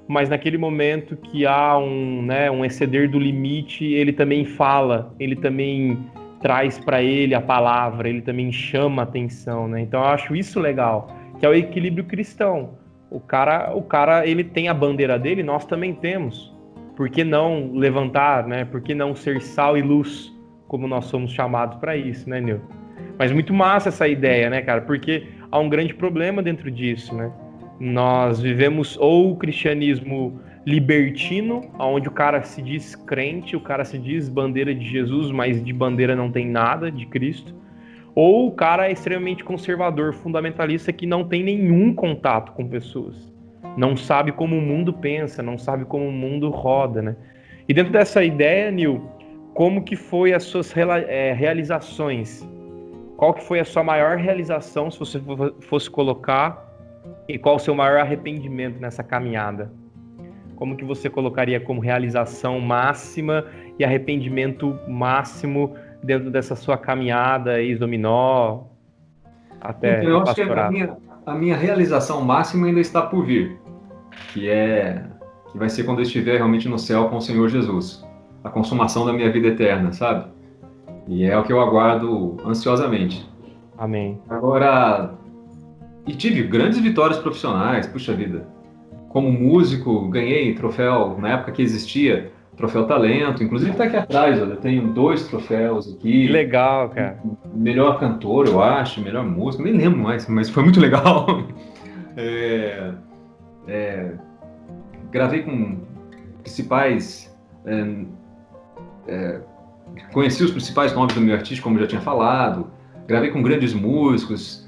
mas naquele momento que há um exceder do limite, ele também fala, ele também traz para ele a palavra, ele também chama a atenção, né? Então eu acho isso legal, que é o equilíbrio cristão. O cara, ele tem a bandeira dele, nós também temos. Por que não levantar, né? Por que não ser sal e luz, como nós somos chamados para isso, né, Nil? Mas muito massa essa ideia, né, cara? Porque há um grande problema dentro disso, né? Nós vivemos ou o cristianismo libertino, onde o cara se diz crente, o cara se diz bandeira de Jesus, mas de bandeira não tem nada de Cristo. Ou o cara é extremamente conservador, fundamentalista, que não tem nenhum contato com pessoas. Não sabe como o mundo pensa, não sabe como o mundo roda, né? E dentro dessa ideia, Nil, como que foi as suas realizações? Qual que foi a sua maior realização, se você fosse colocar, e qual o seu maior arrependimento nessa caminhada? Como que você colocaria como realização máxima e arrependimento máximo dentro dessa sua caminhada, ex-dominó, até
Então, eu
o
acho que
pastorado?
a minha realização máxima ainda está por vir, que vai ser quando eu estiver realmente no céu com o Senhor Jesus, a consumação da minha vida eterna, sabe? E é o que eu aguardo ansiosamente.
Amém.
Agora, e tive grandes vitórias profissionais, puxa vida. Como músico, ganhei troféu na época que existia, troféu talento, inclusive está aqui atrás, olha, eu tenho 2 troféus
Que
aqui.
legal, cara.
Melhor cantor, eu acho, melhor música, nem lembro mais, mas foi muito legal. É, gravei com principais. Conheci os principais nomes do meu artista, como eu já tinha falado. Gravei com grandes músicos.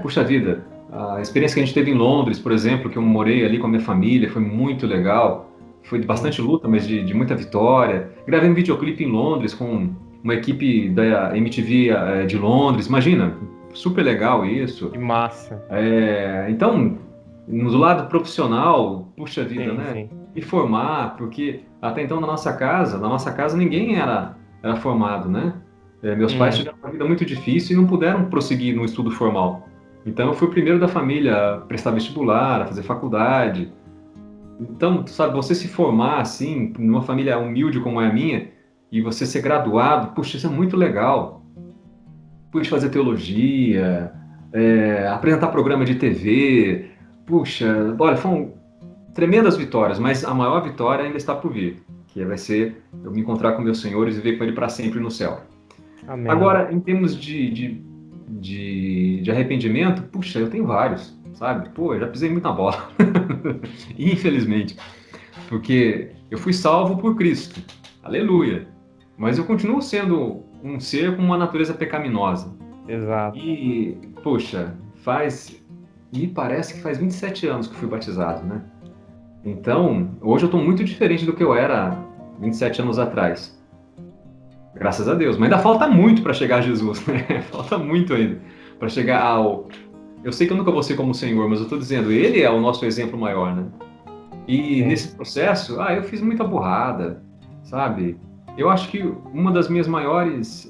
Puxa vida, a experiência que a gente teve em Londres, por exemplo, que eu morei ali com a minha família, foi muito legal. Foi de bastante luta, mas de muita vitória. Gravei um videoclipe em Londres com uma equipe da MTV de Londres. Imagina, super legal isso.
Que massa.
Então, no lado profissional, puxa vida,
Sim,
né?
sim.
E formar, porque até então na nossa casa ninguém era formado, né? Meus pais tiveram uma vida muito difícil e não puderam prosseguir no estudo formal. Então eu fui o primeiro da família a prestar vestibular, a fazer faculdade. Então, sabe, você se formar assim, numa família humilde como é a minha, e você ser graduado, puxa, isso é muito legal. Pude fazer teologia, apresentar programa de TV, puxa, olha, foram tremendas vitórias, mas a maior vitória ainda está por vir, que vai ser eu me encontrar com meus senhores e viver com ele para sempre no céu.
Amém.
Agora, em termos de arrependimento, puxa, eu tenho vários, sabe? Pô, eu já pisei muito na bola, infelizmente, porque eu fui salvo por Cristo, aleluia, mas eu continuo sendo um ser com uma natureza pecaminosa.
Exato.
E, poxa, me parece que faz 27 anos que fui batizado, né? Então, hoje eu estou muito diferente do que eu era 27 anos atrás. Graças a Deus. Mas ainda falta muito para chegar a Jesus, né? Falta muito ainda para chegar ao. Eu sei que eu nunca vou ser como o Senhor, mas eu estou dizendo, Ele é o nosso exemplo maior, né? E
Sim.
nesse processo, eu fiz muita burrada, sabe? Eu acho que uma das meus maiores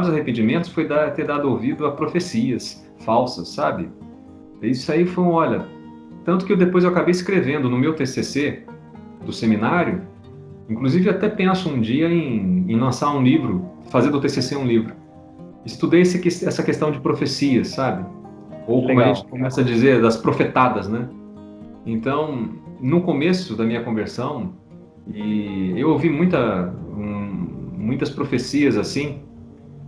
arrependimentos foi ter dado ouvido a profecias falsas, sabe? Isso aí foi olha, tanto que depois eu acabei escrevendo no meu TCC do seminário, inclusive até penso um dia em lançar um livro, fazer do TCC um livro. Estudei essa questão de profecias, sabe? Ou como a
Legal.
gente começa a dizer, das profetadas, né? Então, no começo da minha conversão, e eu ouvi muitas profecias assim,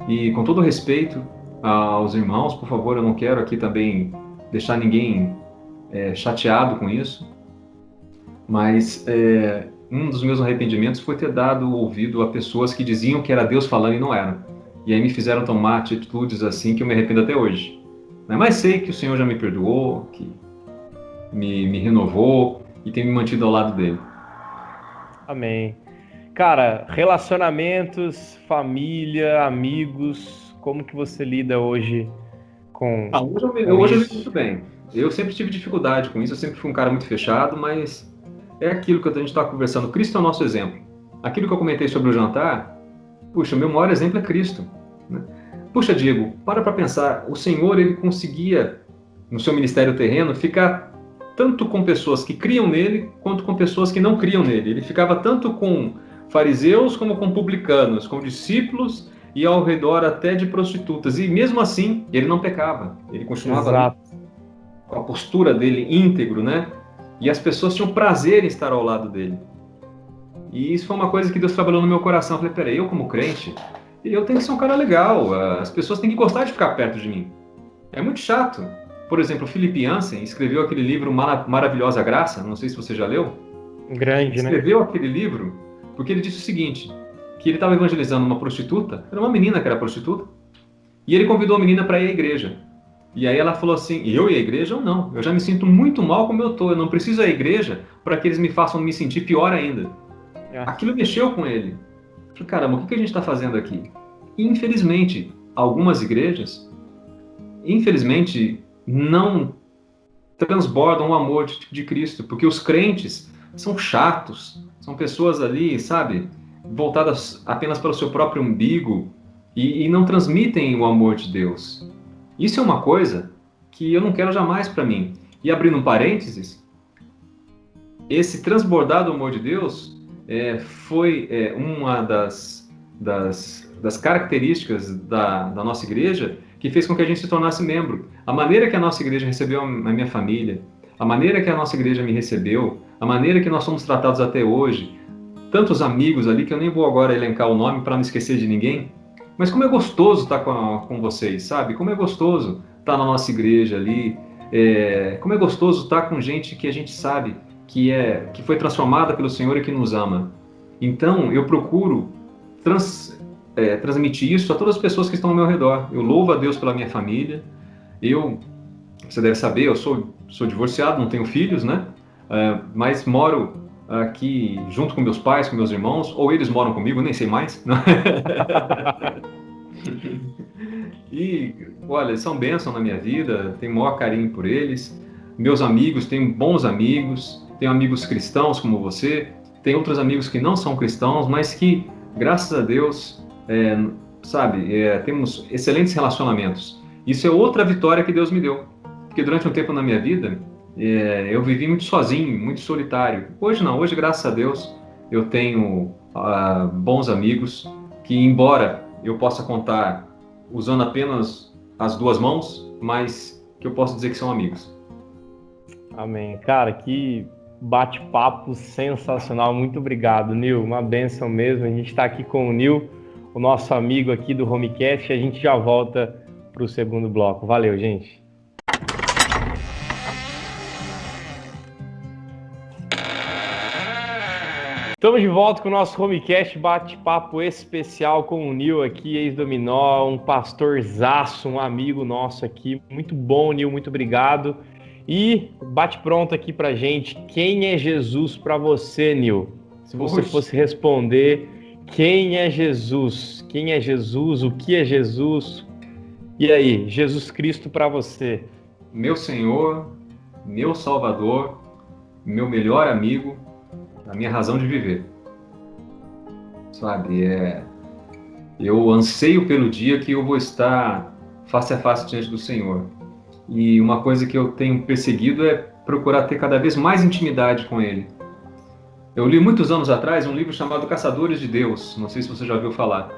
e com todo respeito aos irmãos, por favor, eu não quero aqui também deixar ninguém chateado com isso, mas um dos meus arrependimentos foi ter dado ouvido a pessoas que diziam que era Deus falando e não era. E aí me fizeram tomar atitudes assim que eu me arrependo até hoje. Mas sei que o Senhor já me perdoou, que me renovou e tem me mantido ao lado dele.
Amém. Cara, relacionamentos, família, amigos, como que você lida hoje com,
Hoje eu lido
isso?
muito bem. Eu sempre tive dificuldade com isso, eu sempre fui um cara muito fechado, mas é aquilo que a gente está conversando. Cristo é o nosso exemplo. Aquilo que eu comentei sobre o jantar, puxa, o meu maior exemplo é Cristo, né? Puxa, Diego, para pensar. O Senhor, ele conseguia, no seu ministério terreno, ficar tanto com pessoas que criam nele, quanto com pessoas que não criam nele. Ele ficava tanto com fariseus, como com publicanos, com discípulos e ao redor até de prostitutas. E mesmo assim, ele não pecava. Ele continuava ali
Exato.
com a postura dele íntegro, né? E as pessoas tinham prazer em estar ao lado dele. E isso foi uma coisa que Deus trabalhou no meu coração. Eu falei, peraí, eu como crente, eu tenho que ser um cara legal. As pessoas têm que gostar de ficar perto de mim. É muito chato Por exemplo, Philip Yancey escreveu aquele livro Maravilhosa Graça, não sei se você já leu.
Grande, né?
Escreveu aquele livro porque ele disse o seguinte, que ele estava evangelizando uma prostituta, era uma menina que era prostituta, e ele convidou a menina para ir à igreja. E aí ela falou assim, eu ir à igreja ou não? Eu já me sinto muito mal como eu estou, eu não preciso ir à igreja para que eles me façam me sentir pior ainda. Aquilo mexeu com ele. Eu falei, caramba, o que a gente está fazendo aqui? E, infelizmente, algumas igrejas, não transbordam o amor de Cristo, porque os crentes são chatos, são pessoas ali, sabe, voltadas apenas para o seu próprio umbigo e não transmitem o amor de Deus. Isso é uma coisa que eu não quero jamais para mim. E abrindo um parênteses, esse transbordar do amor de Deus foi uma das características da nossa igreja que fez com que a gente se tornasse membro. A maneira que a nossa igreja recebeu a minha família, a maneira que a nossa igreja me recebeu, a maneira que nós somos tratados até hoje, tantos amigos ali que eu nem vou agora elencar o nome para não esquecer de ninguém, mas como é gostoso estar com vocês, sabe? Como é gostoso estar na nossa igreja ali, como é gostoso estar com gente que a gente sabe que foi transformada pelo Senhor e que nos ama. Então, eu procuro transmitir isso a todas as pessoas que estão ao meu redor. Eu louvo a Deus pela minha família. Você deve saber, eu sou divorciado, não tenho filhos, né? Mas moro aqui junto com meus pais, com meus irmãos, ou eles moram comigo, nem sei mais. E, olha, eles são bênção na minha vida, tenho o maior carinho por eles. Meus amigos, tenho bons amigos, tenho amigos cristãos como você, tenho outros amigos que não são cristãos, mas que, graças a Deus, temos excelentes relacionamentos. Isso é outra vitória que Deus me deu, porque durante um tempo na minha vida, eu vivi muito sozinho, muito solitário. Hoje não, hoje, graças a Deus, eu tenho bons amigos que, embora eu possa contar usando apenas as duas mãos, mas que eu posso dizer que são amigos.
Amém. Cara, que bate-papo sensacional. Muito obrigado, Nil. Uma bênção mesmo. A gente está aqui com o Nil, o nosso amigo aqui do Homecast, e a gente já volta para o segundo bloco. Valeu, gente. Estamos de volta com o nosso Homecast, bate-papo especial com o Nil aqui, ex-dominó, um pastorzaço, um amigo nosso aqui. Muito bom, Nil, muito obrigado. E bate pronto aqui pra gente, quem é Jesus para você, Nil? Se você fosse responder, quem é Jesus? Quem é Jesus? O que é Jesus? E aí, Jesus Cristo para você?
Meu Senhor, meu Salvador, meu melhor amigo, a minha razão de viver. Sabe, eu anseio pelo dia que eu vou estar face a face diante do Senhor. E uma coisa que eu tenho perseguido é procurar ter cada vez mais intimidade com Ele. Eu li muitos anos atrás um livro chamado Caçadores de Deus, não sei se você já ouviu falar.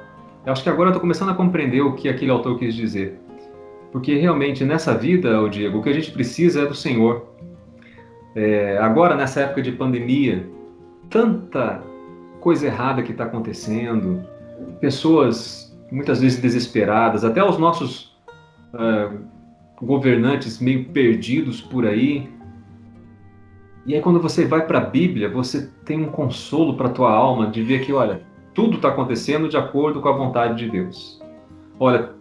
Eu acho que agora eu estou começando a compreender o que aquele autor quis dizer. Porque realmente nessa vida, Diego, o que a gente precisa é do Senhor. Agora, nessa época de pandemia, tanta coisa errada que está acontecendo, pessoas muitas vezes desesperadas, até os nossos governantes meio perdidos por aí. E aí quando você vai para a Bíblia, você tem um consolo para a tua alma de ver que, olha, tudo está acontecendo de acordo com a vontade de Deus. Olha,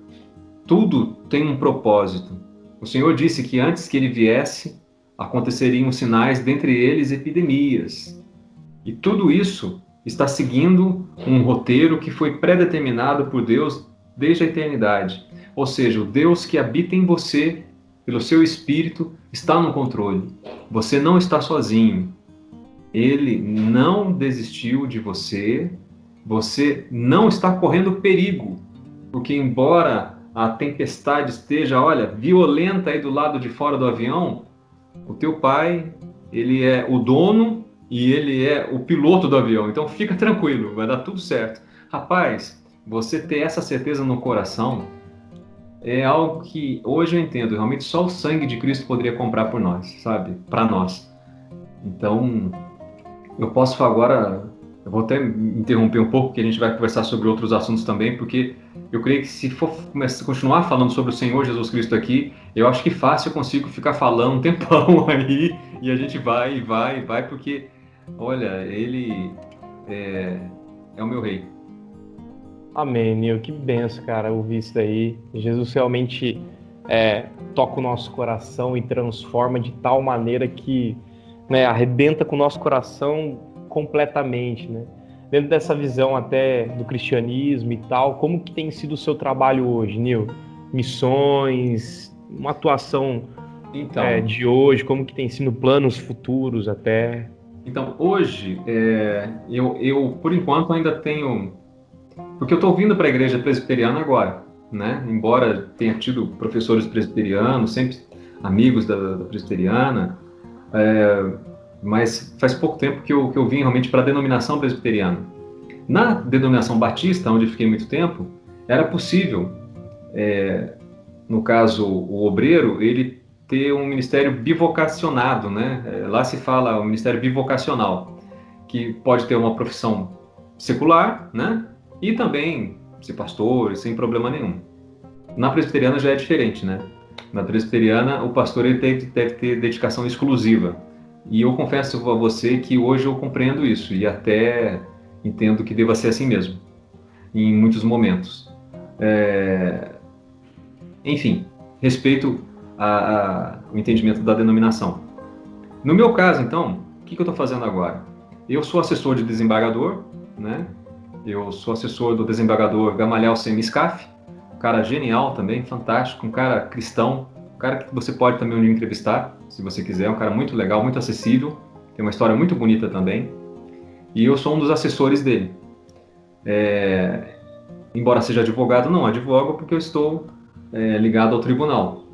tudo tem um propósito. O Senhor disse que antes que Ele viesse, aconteceriam sinais, dentre eles epidemias. E tudo isso está seguindo um roteiro que foi predeterminado por Deus desde a eternidade. Ou seja, o Deus que habita em você, pelo seu Espírito, está no controle. Você não está sozinho. Ele não desistiu de você. Você não está correndo perigo. Porque embora a tempestade esteja, olha, violenta aí do lado de fora do avião, o teu pai, ele é o dono e ele é o piloto do avião. Então fica tranquilo, vai dar tudo certo. Rapaz, você ter essa certeza no coração é algo que hoje eu entendo. Realmente só o sangue de Cristo poderia comprar por nós, sabe? Para nós. Então, eu posso Eu vou até me interromper um pouco, porque a gente vai conversar sobre outros assuntos também, porque eu creio que se for continuar falando sobre o Senhor Jesus Cristo aqui, eu acho que fácil eu consigo ficar falando um tempão aí, e a gente vai, porque, olha, ele é o meu rei.
Amém, Nil. Que benção, cara, ouvir isso daí. Jesus realmente toca o nosso coração e transforma de tal maneira que, né, arrebenta com o nosso coração completamente, né? Dentro dessa visão até do cristianismo e tal, como que tem sido o seu trabalho hoje, Nil? Missões, uma atuação
Então,
de hoje, como que tem sido planos futuros até?
então hoje, eu, por enquanto, ainda tenho. Porque eu estou vindo para a igreja presbiteriana agora, né? Embora tenha tido professores presbiterianos, sempre amigos da presbiteriana, mas faz pouco tempo que eu vim realmente para a denominação presbiteriana. Na denominação batista, onde eu fiquei muito tempo, era possível, no caso, o obreiro, ele ter um ministério bivocacionado, né? Lá se fala o ministério bivocacional, que pode ter uma profissão secular, né? E também ser pastor, sem problema nenhum. Na presbiteriana já é diferente, né? Na presbiteriana, o pastor ele deve ter dedicação exclusiva. E eu confesso a você que hoje eu compreendo isso e até entendo que deva ser assim mesmo, em muitos momentos. Enfim, respeito o entendimento da denominação. No meu caso, então, o que eu estou fazendo agora? Eu sou assessor de desembargador, né? Eu sou assessor do desembargador Gamaliel Semiscaf, um cara genial também, fantástico, um cara cristão, um cara que você pode também um dia entrevistar, se você quiser, um cara muito legal, muito acessível, tem uma história muito bonita também. E eu sou um dos assessores dele. Embora seja advogado, não advogo porque eu estou ligado ao tribunal.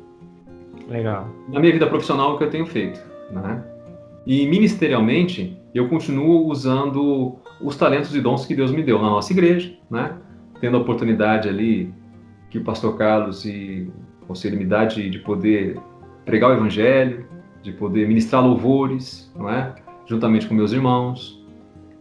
Legal.
Na minha vida profissional, o que eu tenho feito, né? E ministerialmente, eu continuo usando os talentos e dons que Deus me deu na nossa igreja, né? Tendo a oportunidade ali que o pastor Carlos e o conselho me dá de poder pregar o evangelho, de poder ministrar louvores, não é? Juntamente com meus irmãos.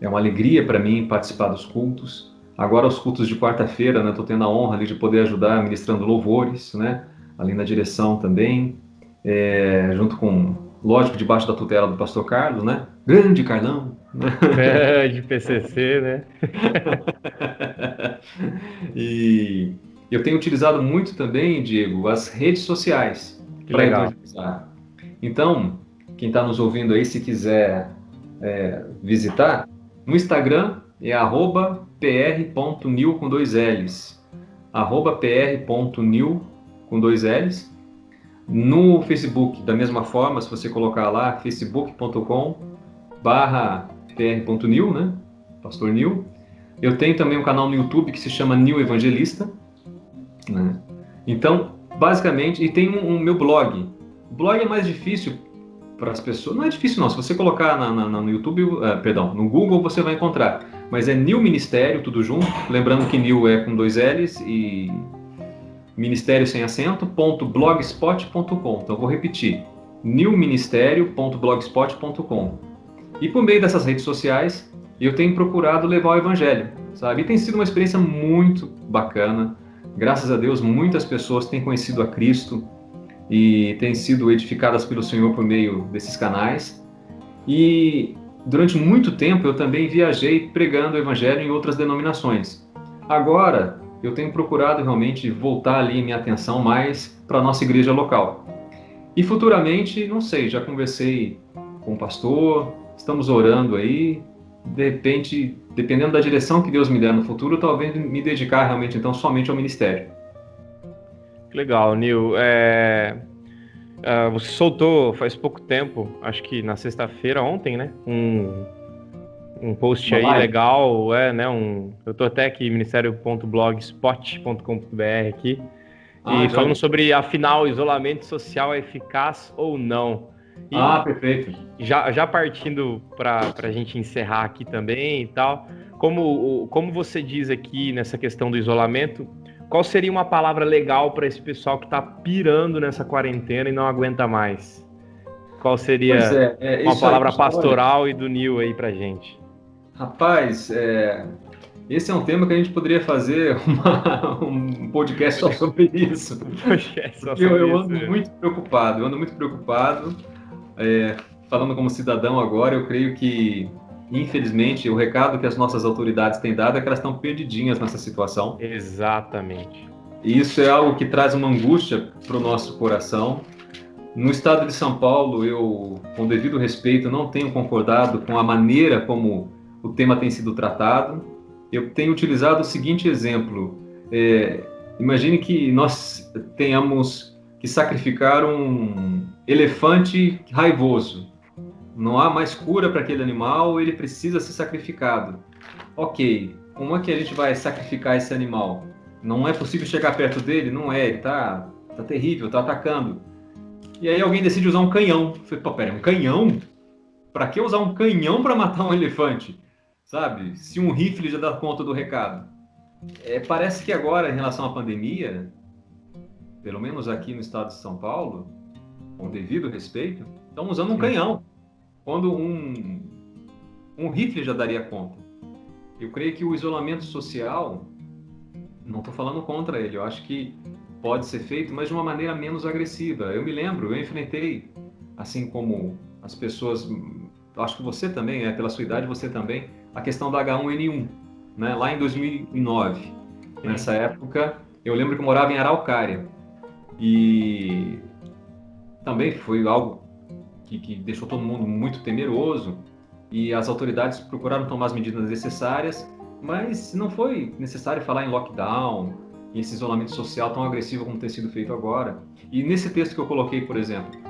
É uma alegria para mim participar dos cultos. Agora os cultos de quarta-feira, né? Estou tendo a honra ali de poder ajudar ministrando louvores, né? Ali na direção também, junto com, lógico, debaixo da tutela do pastor Carlos, né? Grande Carlão.
De PCC, né?
E eu tenho utilizado muito também, Diego, as redes sociais
Que
para
legal.
evangelizar. Então, quem está nos ouvindo aí, se quiser visitar, no Instagram é @pr.new com dois L's. @pr.new com dois L's. No Facebook, da mesma forma, se você colocar lá, facebook.com/pr.new, né? Pastor New. Eu tenho também um canal no YouTube que se chama New Evangelista, né? Então, basicamente, e tem um meu blog. O blog é mais difícil para as pessoas. Não é difícil não, se você colocar no YouTube, no Google você vai encontrar. Mas é New Ministério, tudo junto. Lembrando que New é com dois L's e ministério sem acento, .blogspot.com. Então, eu vou repetir, newministério.blogspot.com. E por meio dessas redes sociais, eu tenho procurado levar o evangelho, sabe? E tem sido uma experiência muito bacana. Graças a Deus, muitas pessoas têm conhecido a Cristo e têm sido edificadas pelo Senhor por meio desses canais. E durante muito tempo eu também viajei pregando o evangelho em outras denominações. Agora, eu tenho procurado realmente voltar ali minha atenção mais para a nossa igreja local. E futuramente, não sei, já conversei com o pastor, estamos orando aí, de repente, dependendo da direção que Deus me der no futuro, talvez me dedicar realmente então somente ao ministério.
Legal, Nil. Você soltou faz pouco tempo, acho que na sexta-feira, ontem, né? Um post
Uma
aí
live?
legal, né? Eu tô até aqui, ministério.blogspot.com.br aqui,
Ah,
e falando
Johnny.
sobre, afinal, o isolamento social é eficaz ou não.
Ah,
E
perfeito.
já partindo para a gente encerrar aqui também e tal, como você diz aqui nessa questão do isolamento, qual seria uma palavra legal para esse pessoal que está pirando nessa quarentena e não aguenta mais? Qual
Pois
seria
é,
uma
isso aí,
palavra
olha,
pastoral e do Nil aí pra gente?
Rapaz, esse é um tema que a gente poderia fazer um podcast só sobre isso. Eu ando muito preocupado. Falando como cidadão agora, eu creio que, infelizmente, o recado que as nossas autoridades têm dado é que elas estão perdidinhas nessa situação.
Exatamente.
E isso é algo que traz uma angústia para o nosso coração. No estado de São Paulo, eu, com devido respeito, não tenho concordado com a maneira como o tema tem sido tratado. Eu tenho utilizado o seguinte exemplo. Imagine que nós tenhamos que sacrificar um elefante raivoso. Não há mais cura para aquele animal, ele precisa ser sacrificado. Ok, como é que a gente vai sacrificar esse animal? Não é possível chegar perto dele? Não é, ele tá terrível, tá atacando. E aí alguém decide usar um canhão. Eu falei, pô, pera, um canhão? Para que usar um canhão para matar um elefante? Sabe? Se um rifle já dá conta do recado. Parece que agora, em relação à pandemia, pelo menos aqui no estado de São Paulo, com devido respeito, estão usando um canhão, quando um rifle já daria conta. Eu creio que o isolamento social, não estou falando contra ele, eu acho que pode ser feito, mas de uma maneira menos agressiva. Eu me lembro, eu enfrentei, assim como as pessoas, acho que você também, pela sua idade, você também, a questão da H1N1, né? Lá em 2009. Nessa época, eu lembro que eu morava em Araucária e também foi algo que deixou todo mundo muito temeroso e as autoridades procuraram tomar as medidas necessárias, mas não foi necessário falar em lockdown e esse isolamento social tão agressivo como tem sido feito agora. E nesse texto que eu coloquei, por exemplo,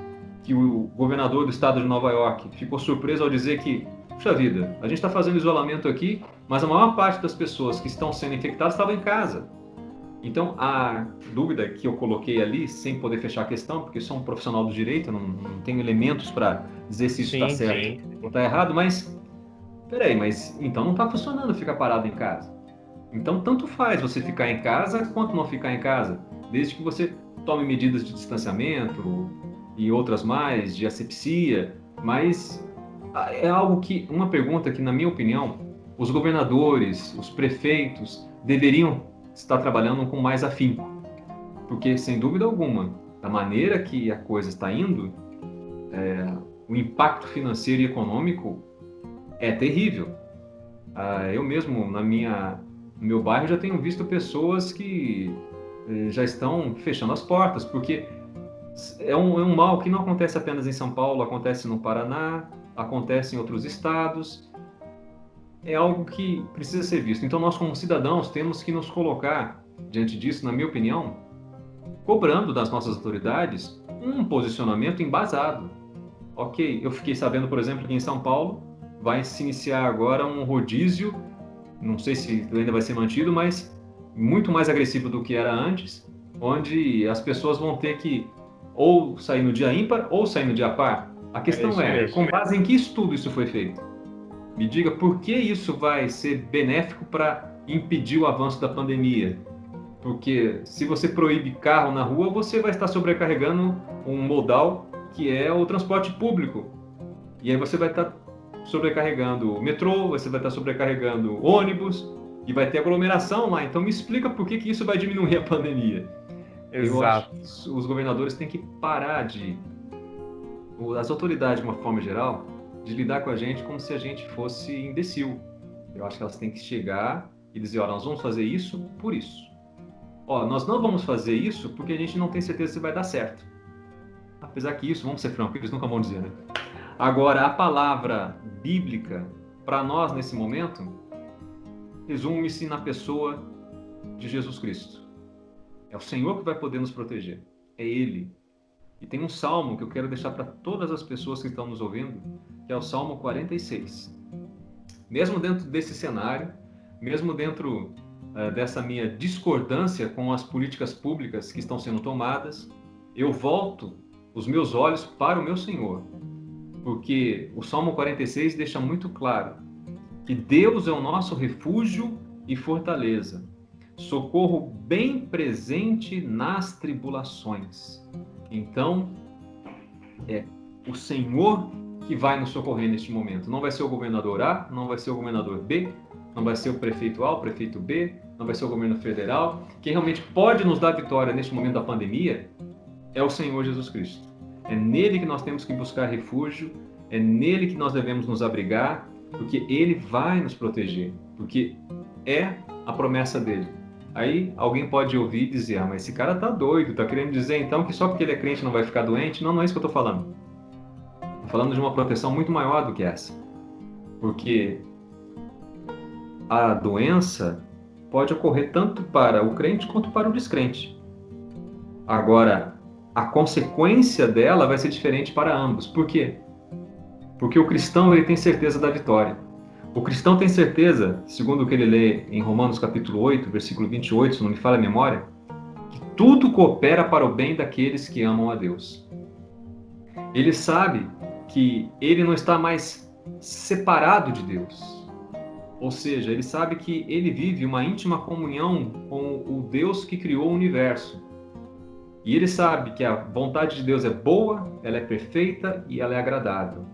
que o governador do estado de Nova York ficou surpreso ao dizer que, puxa vida, a gente está fazendo isolamento aqui, mas a maior parte das pessoas que estão sendo infectadas estavam em casa. Então, a dúvida que eu coloquei ali, sem poder fechar a questão, porque eu sou um profissional do direito, não tenho elementos para dizer se isso está certo ou está errado, mas, peraí, mas então não está funcionando ficar parado em casa. Então, tanto faz você ficar em casa quanto não ficar em casa, desde que você tome medidas de distanciamento e outras mais, de asepsia, mas é algo que, uma pergunta que, na minha opinião, os governadores, os prefeitos deveriam estar trabalhando com mais afinco, porque, sem dúvida alguma, da maneira que a coisa está indo, o impacto financeiro e econômico é terrível. Eu mesmo, no meu bairro, já tenho visto pessoas que já estão fechando as portas, porque é um mal que não acontece apenas em São Paulo, acontece no Paraná, acontece em outros estados. É algo que precisa ser visto. Então, nós, como cidadãos, temos que nos colocar diante disso, na minha opinião, cobrando das nossas autoridades um posicionamento embasado. Ok, eu fiquei sabendo, por exemplo, que em São Paulo vai se iniciar agora um rodízio, não sei se ainda vai ser mantido, mas muito mais agressivo do que era antes, onde as pessoas vão ter que ou sair no dia ímpar ou sair no dia par. A questão com base em que estudo isso foi feito? Me diga por que isso vai ser benéfico para impedir o avanço da pandemia. Porque se você proíbe carro na rua, você vai estar sobrecarregando um modal que é o transporte público. E aí você vai estar sobrecarregando o metrô, você vai estar sobrecarregando ônibus e vai ter aglomeração lá. Então me explica por que isso vai diminuir a pandemia.
Exato.
Eu acho que os governadores têm que parar as autoridades, de uma forma geral, de lidar com a gente como se a gente fosse imbecil. Eu acho que elas têm que chegar e dizer, nós vamos fazer isso por isso. Nós não vamos fazer isso porque a gente não tem certeza se vai dar certo. Apesar que isso, vamos ser francos, eles nunca vão dizer, né? Agora, a palavra bíblica, para nós nesse momento, resume-se na pessoa de Jesus Cristo. É o Senhor que vai poder nos proteger. É Ele. E tem um salmo que eu quero deixar para todas as pessoas que estão nos ouvindo, que é o Salmo 46. Mesmo dentro desse cenário, mesmo dentro dessa minha discordância com as políticas públicas que estão sendo tomadas, eu volto os meus olhos para o meu Senhor, porque o Salmo 46 deixa muito claro que Deus é o nosso refúgio e fortaleza, socorro bem presente nas tribulações. Então, é o Senhor que vai nos socorrer neste momento? Não vai ser o governador A, não vai ser o governador B, não vai ser o prefeito A, o prefeito B, não vai ser o governo federal. Quem realmente pode nos dar vitória neste momento da pandemia é o Senhor Jesus Cristo. É nele que nós temos que buscar refúgio, é nele que nós devemos nos abrigar, porque ele vai nos proteger, porque é a promessa dele. Aí alguém pode ouvir e dizer, mas esse cara tá doido, tá querendo dizer então que só porque ele é crente não vai ficar doente? Não, não é isso que eu estou falando. Estou falando de uma proteção muito maior do que essa. Porque a doença pode ocorrer tanto para o crente quanto para o descrente. Agora, a consequência dela vai ser diferente para ambos. Por quê? Porque o cristão ele tem certeza da vitória. O cristão tem certeza, segundo o que ele lê em Romanos capítulo 8, versículo 28, se não me falha a memória, que tudo coopera para o bem daqueles que amam a Deus. Ele sabe que ele não está mais separado de Deus. Ou seja, ele sabe que ele vive uma íntima comunhão com o Deus que criou o universo. E ele sabe que a vontade de Deus é boa, ela é perfeita e ela é agradável.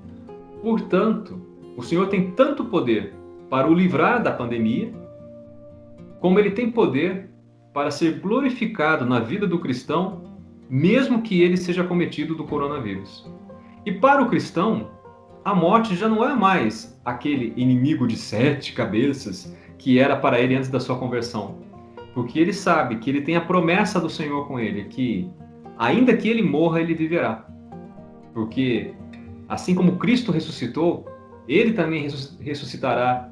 Portanto, o Senhor tem tanto poder para o livrar da pandemia, como ele tem poder para ser glorificado na vida do cristão, mesmo que ele seja cometido do coronavírus. E para o cristão, a morte já não é mais aquele inimigo de 7 cabeças que era para ele antes da sua conversão. Porque ele sabe que ele tem a promessa do Senhor com ele, que ainda que ele morra, ele viverá. Porque assim como Cristo ressuscitou, ele também ressuscitará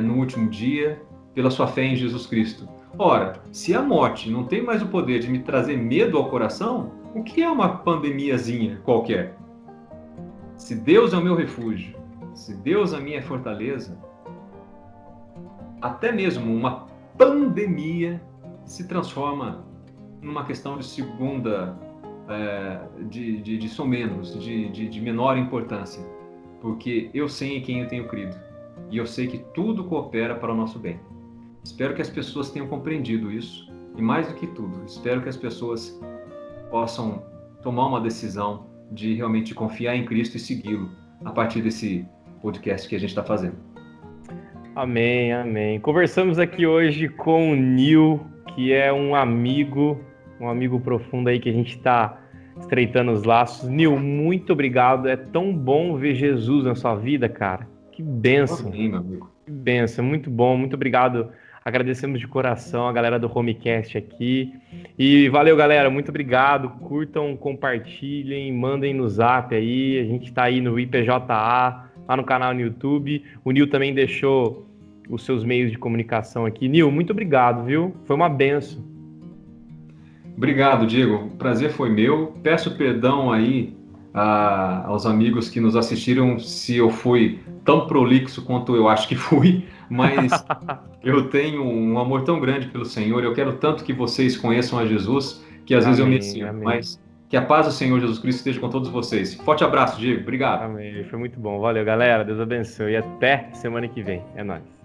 no último dia pela sua fé em Jesus Cristo. Ora, se a morte não tem mais o poder de me trazer medo ao coração, o que é uma pandemiazinha qualquer? Se Deus é o meu refúgio, se Deus é a minha fortaleza, até mesmo uma pandemia se transforma numa questão de segunda, de somenos, de menor importância. Porque eu sei em quem eu tenho crido. E eu sei que tudo coopera para o nosso bem. Espero que as pessoas tenham compreendido isso. E mais do que tudo, espero que as pessoas possam tomar uma decisão de realmente confiar em Cristo e segui-lo a partir desse podcast que a gente está fazendo.
Amém, amém. Conversamos aqui hoje com o Nil, que é um amigo profundo aí que a gente está estreitando os laços. Nil, muito obrigado. É tão bom ver Jesus na sua vida, cara. Que bênção.
Amém, meu amigo.
Que bênção, muito bom. Muito obrigado. Agradecemos de coração a galera do Homecast aqui. E valeu, galera. Muito obrigado. Curtam, compartilhem, mandem no zap aí. A gente está aí no IPJA, lá no canal no YouTube. O Nil também deixou os seus meios de comunicação aqui. Nil, muito obrigado, viu? Foi uma bênção.
Obrigado, Diego. O prazer foi meu. Peço perdão aí aos amigos que nos assistiram se eu fui tão prolixo quanto eu acho que fui, mas eu tenho um amor tão grande pelo Senhor, eu quero tanto que vocês conheçam a Jesus, que às vezes eu me sinto, mas que a paz do Senhor Jesus Cristo esteja com todos vocês. Forte abraço, Diego. Obrigado.
Amém. Foi muito bom. Valeu, galera. Deus abençoe. E até semana que vem. É nóis.